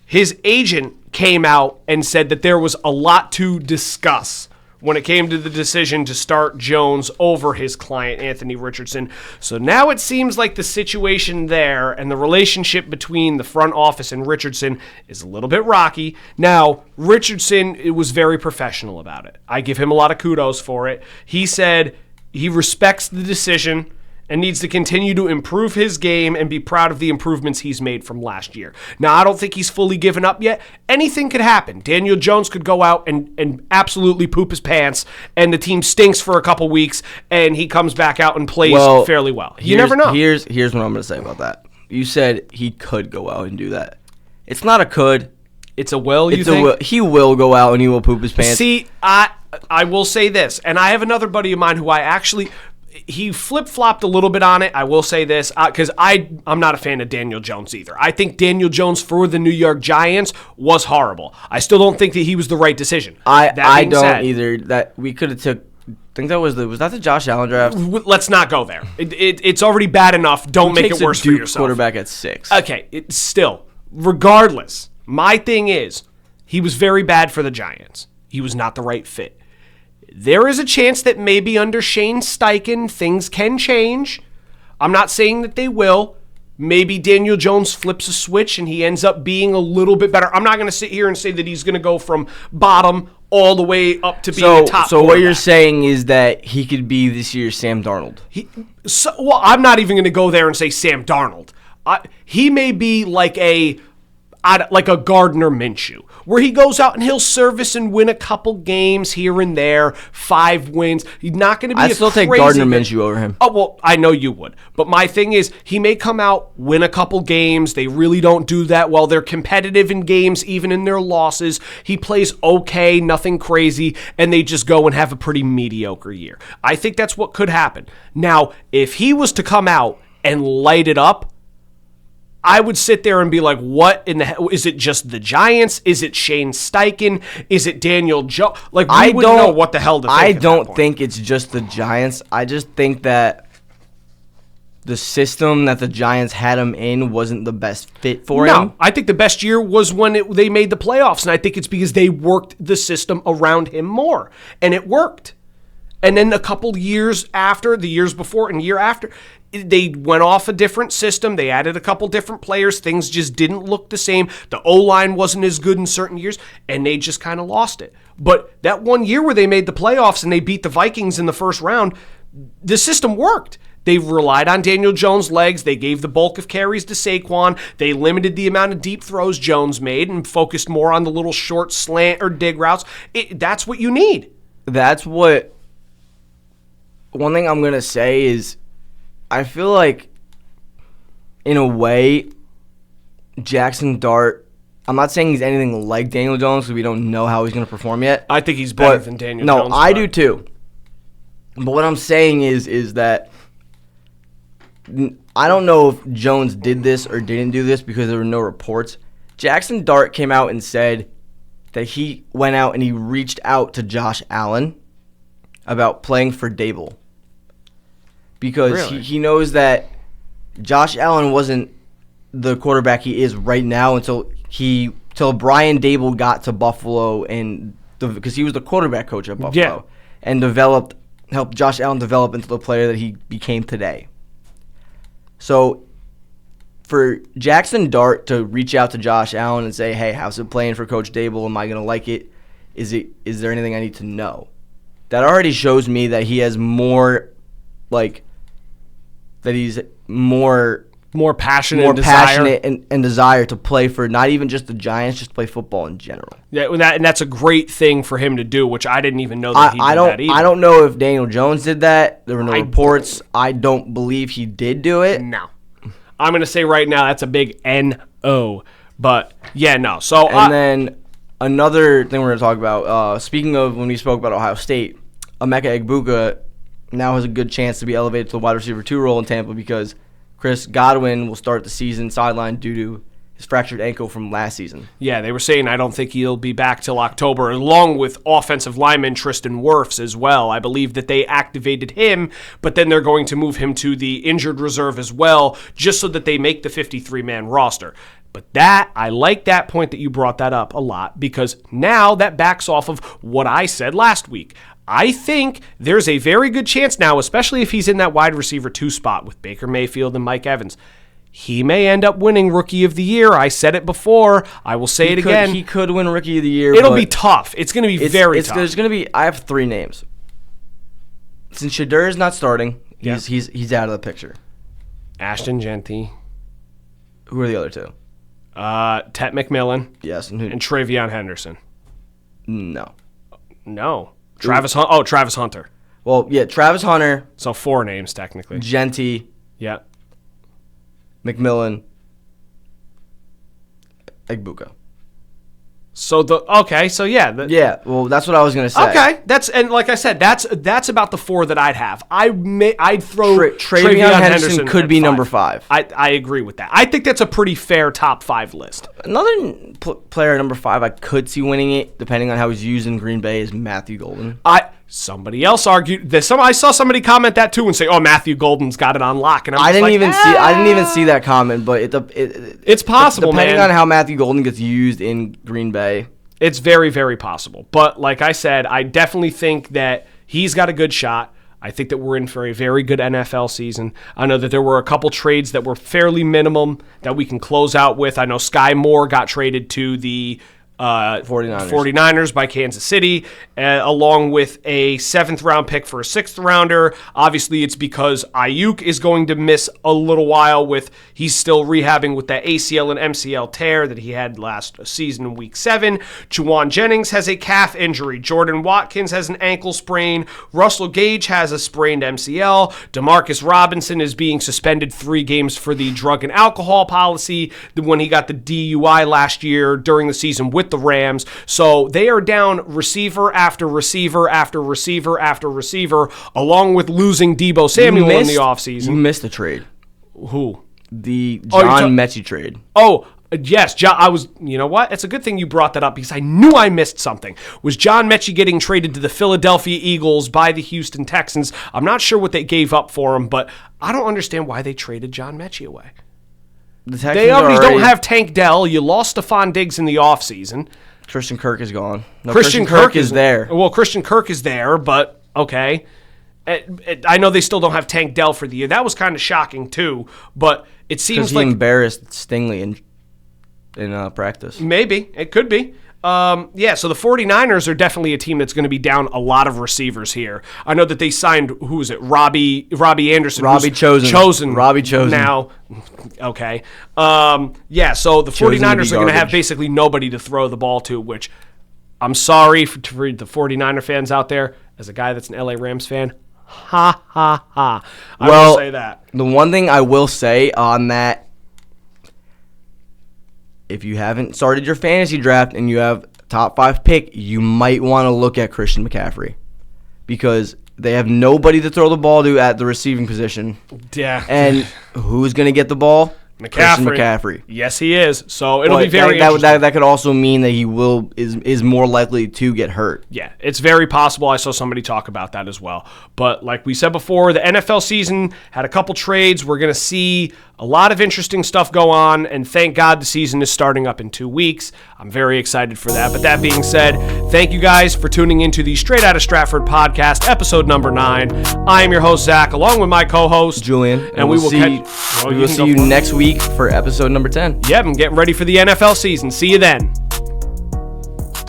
his agent came out and said that there was a lot to discuss when it came to the decision to start Jones over his client, Anthony Richardson. So now it seems like the situation there and the relationship between the front office and Richardson is a little bit rocky. Now, Richardson was very professional about it. I give him a lot of kudos for it. He said he respects the decision and needs to continue to improve his game and be proud of the improvements he's made from last year. Now, I don't think he's fully given up yet. Anything could happen. Daniel Jones could go out and absolutely poop his pants, and the team stinks for a couple weeks, and he comes back out and plays fairly well. You never know. Here's what I'm going to say about that. You said he could go out and do that. It's not a could. It's a will, you think? Will. He will go out and he will poop his pants. See, I will say this, and I have another buddy of mine who he flip-flopped a little bit on it. I will say this, because I'm not a fan of Daniel Jones either. I think Daniel Jones for the New York Giants was horrible. I still don't think that he was the right decision. I don't either. That we could have took. I think that was that the Josh Allen draft. Let's not go there. It's already bad enough. Don't make it worse for yourself. Quarterback at 6. Okay, still, regardless, my thing is he was very bad for the Giants. He was not the right fit. There is a chance that maybe under Shane Steichen, things can change. I'm not saying that they will. Maybe Daniel Jones flips a switch and he ends up being a little bit better. I'm not going to sit here and say that he's going to go from bottom all the way up to being a top So what you're saying is that he could be this year's Sam Darnold? I'm not even going to go there and say Sam Darnold. He may be like a Gardner Minshew, where he goes out and he'll service and win a couple games here and there, 5 wins. He's not going to be I'd still take Gardner Minshew over him. Oh, well, I know you would. But my thing is, he may come out, win a couple games. They really don't do that well. They're competitive in games, even in their losses. He plays okay, nothing crazy, and they just go and have a pretty mediocre year. I think that's what could happen. Now, if he was to come out and light it up, I would sit there and be like, what in the hell? Is it just the Giants? Is it Shane Steichen? Is it Daniel Jones? Like, we wouldn't know what the hell to think. I don't think it's just the Giants. I just think that the system that the Giants had him in wasn't the best fit for him. No, I think the best year was when they made the playoffs, and I think it's because they worked the system around him more, and it worked. And then a couple years after, the years before and year after, they went off a different system. They added a couple different players. Things just didn't look the same. The O-line wasn't as good in certain years, and they just kind of lost it. But that one year where they made the playoffs and they beat the Vikings in the first round, the system worked. They relied on Daniel Jones' legs. They gave the bulk of carries to Saquon. They limited the amount of deep throws Jones made and focused more on the little short slant or dig routes. That's what you need. That's what... One thing I'm going to say is I feel like, in a way, Jackson Dart, I'm not saying he's anything like Daniel Jones because we don't know how he's going to perform yet. I think he's better than Daniel Jones. No, I do too. But what I'm saying is that I don't know if Jones did this or didn't do this because there were no reports. Jackson Dart came out and said that he went out and he reached out to Josh Allen about playing for Dable. Because he knows that Josh Allen wasn't the quarterback he is right now until Brian Dable got to Buffalo because he was the quarterback coach at Buffalo and developed help Josh Allen develop into the player that he became today. So for Jackson Dart to reach out to Josh Allen and say, hey, how's it playing for Coach Dable? Am I going to like it? Is there anything I need to know? That already shows me that he has more, that he's more passionate, and desire to play for not even just the Giants, just play football in general. Yeah, and that's a great thing for him to do, which I didn't even know that he did that either. I don't know if Daniel Jones did that. There were no reports. I don't believe he did do it. No. I'm going to say right now that's a big N-O. But, yeah, no. So then another thing we're going to talk about, speaking of when we spoke about Ohio State, Emeka Egbuka now has a good chance to be elevated to the wide receiver 2 role in Tampa because Chris Godwin will start the season sidelined due to his fractured ankle from last season. Yeah, they were saying I don't think he'll be back till October, along with offensive lineman Tristan Wirfs as well. I believe that they activated him, but then they're going to move him to the injured reserve as well, just so that they make the 53-man roster. But I like that point that you brought that up a lot, because now that backs off of what I said last week. I think there's a very good chance now, especially if he's in that wide receiver 2 spot with Baker Mayfield and Mike Evans. He may end up winning Rookie of the Year. I said it before. I will say it again. He could win Rookie of the Year. It'll be tough. It's going to be very tough. There's going to be. I have 3 names. Since Shadur is not starting, he's out of the picture. Ashton Genty. Who are the other 2? Tet McMillan. Yes, and Travion Henderson. No. Travis Hunter. Well, yeah, Travis Hunter. So 4 names technically. Genty. Yeah. McMillan. Egbuka. So well, that's what I was gonna say. Okay, and like I said, that's about the 4 that I'd have. I'd throw Travion Henderson could be number 5. I agree with that. I think that's a pretty fair top 5 list. Another player number 5 I could see winning it, depending on how he's used in Green Bay, is Matthew Golden. Somebody else argued this. I saw somebody comment that too and say, "Oh, Matthew Golden's got it on lock." And I didn't even see that comment, but it's possible, depending on how Matthew Golden gets used in Green Bay. It's very, very possible. But like I said, I definitely think that he's got a good shot. I think that we're in for a very good NFL season. I know that there were a couple trades that were fairly minimum that we can close out with. I know Sky Moore got traded to the 49ers by Kansas City, along with a 7th-round pick for a 6th-rounder. Obviously, it's because Ayuk is going to miss a little while he's still rehabbing with that ACL and MCL tear that he had last season in Week 7. Juwan Jennings has a calf injury. Jordan Watkins has an ankle sprain. Russell Gage has a sprained MCL. Demarcus Robinson is being suspended 3 games for the drug and alcohol policy when he got the DUI last year during the season with the Rams. So they are down receiver after receiver after receiver after receiver, along with losing Deebo Samuel in the offseason. You missed the trade. Who? The John Mechie trade. Oh, yes. You know what? It's a good thing you brought that up because I knew I missed something. Was John Mechie getting traded to the Philadelphia Eagles by the Houston Texans? I'm not sure what they gave up for him, but I don't understand why they traded John Mechie away. They already don't have Tank Dell. You lost Stephon Diggs in the offseason. Christian Kirk is gone. No, Christian Kirk is there. Well, Christian Kirk is there, but okay. I know they still don't have Tank Dell for the year. That was kind of shocking, too. But it seems like he embarrassed Stingley in practice. Maybe. It could be. So the 49ers are definitely a team that's going to be down a lot of receivers here. I know that they signed, who is it? Robbie Anderson. Robbie Chosen. Robbie Chosen. Now, okay. So the 49ers are going to have basically nobody to throw the ball to, which I'm sorry for the 49er fans out there. As a guy that's an LA Rams fan, ha, ha, ha. I will say that. The one thing I will say on that, if you haven't started your fantasy draft and you have top 5 pick, you might want to look at Christian McCaffrey because they have nobody to throw the ball to at the receiving position. Yeah. And who's going to get the ball? McCaffrey. Yes, he is. So it'll be very interesting. That could also mean that he is more likely to get hurt. Yeah, it's very possible. I saw somebody talk about that as well. But like we said before, the NFL season had a couple trades. We're going to see a lot of interesting stuff go on, and thank God the season is starting up in 2 weeks. I'm very excited for that. But that being said, Thank you guys for tuning into the Straight Outta Stratford podcast, episode number 9. I am your host, Zach, along with my co-host, Julian. And we will see you next week for episode number 10. Yep, I'm getting ready for the NFL season. See you then.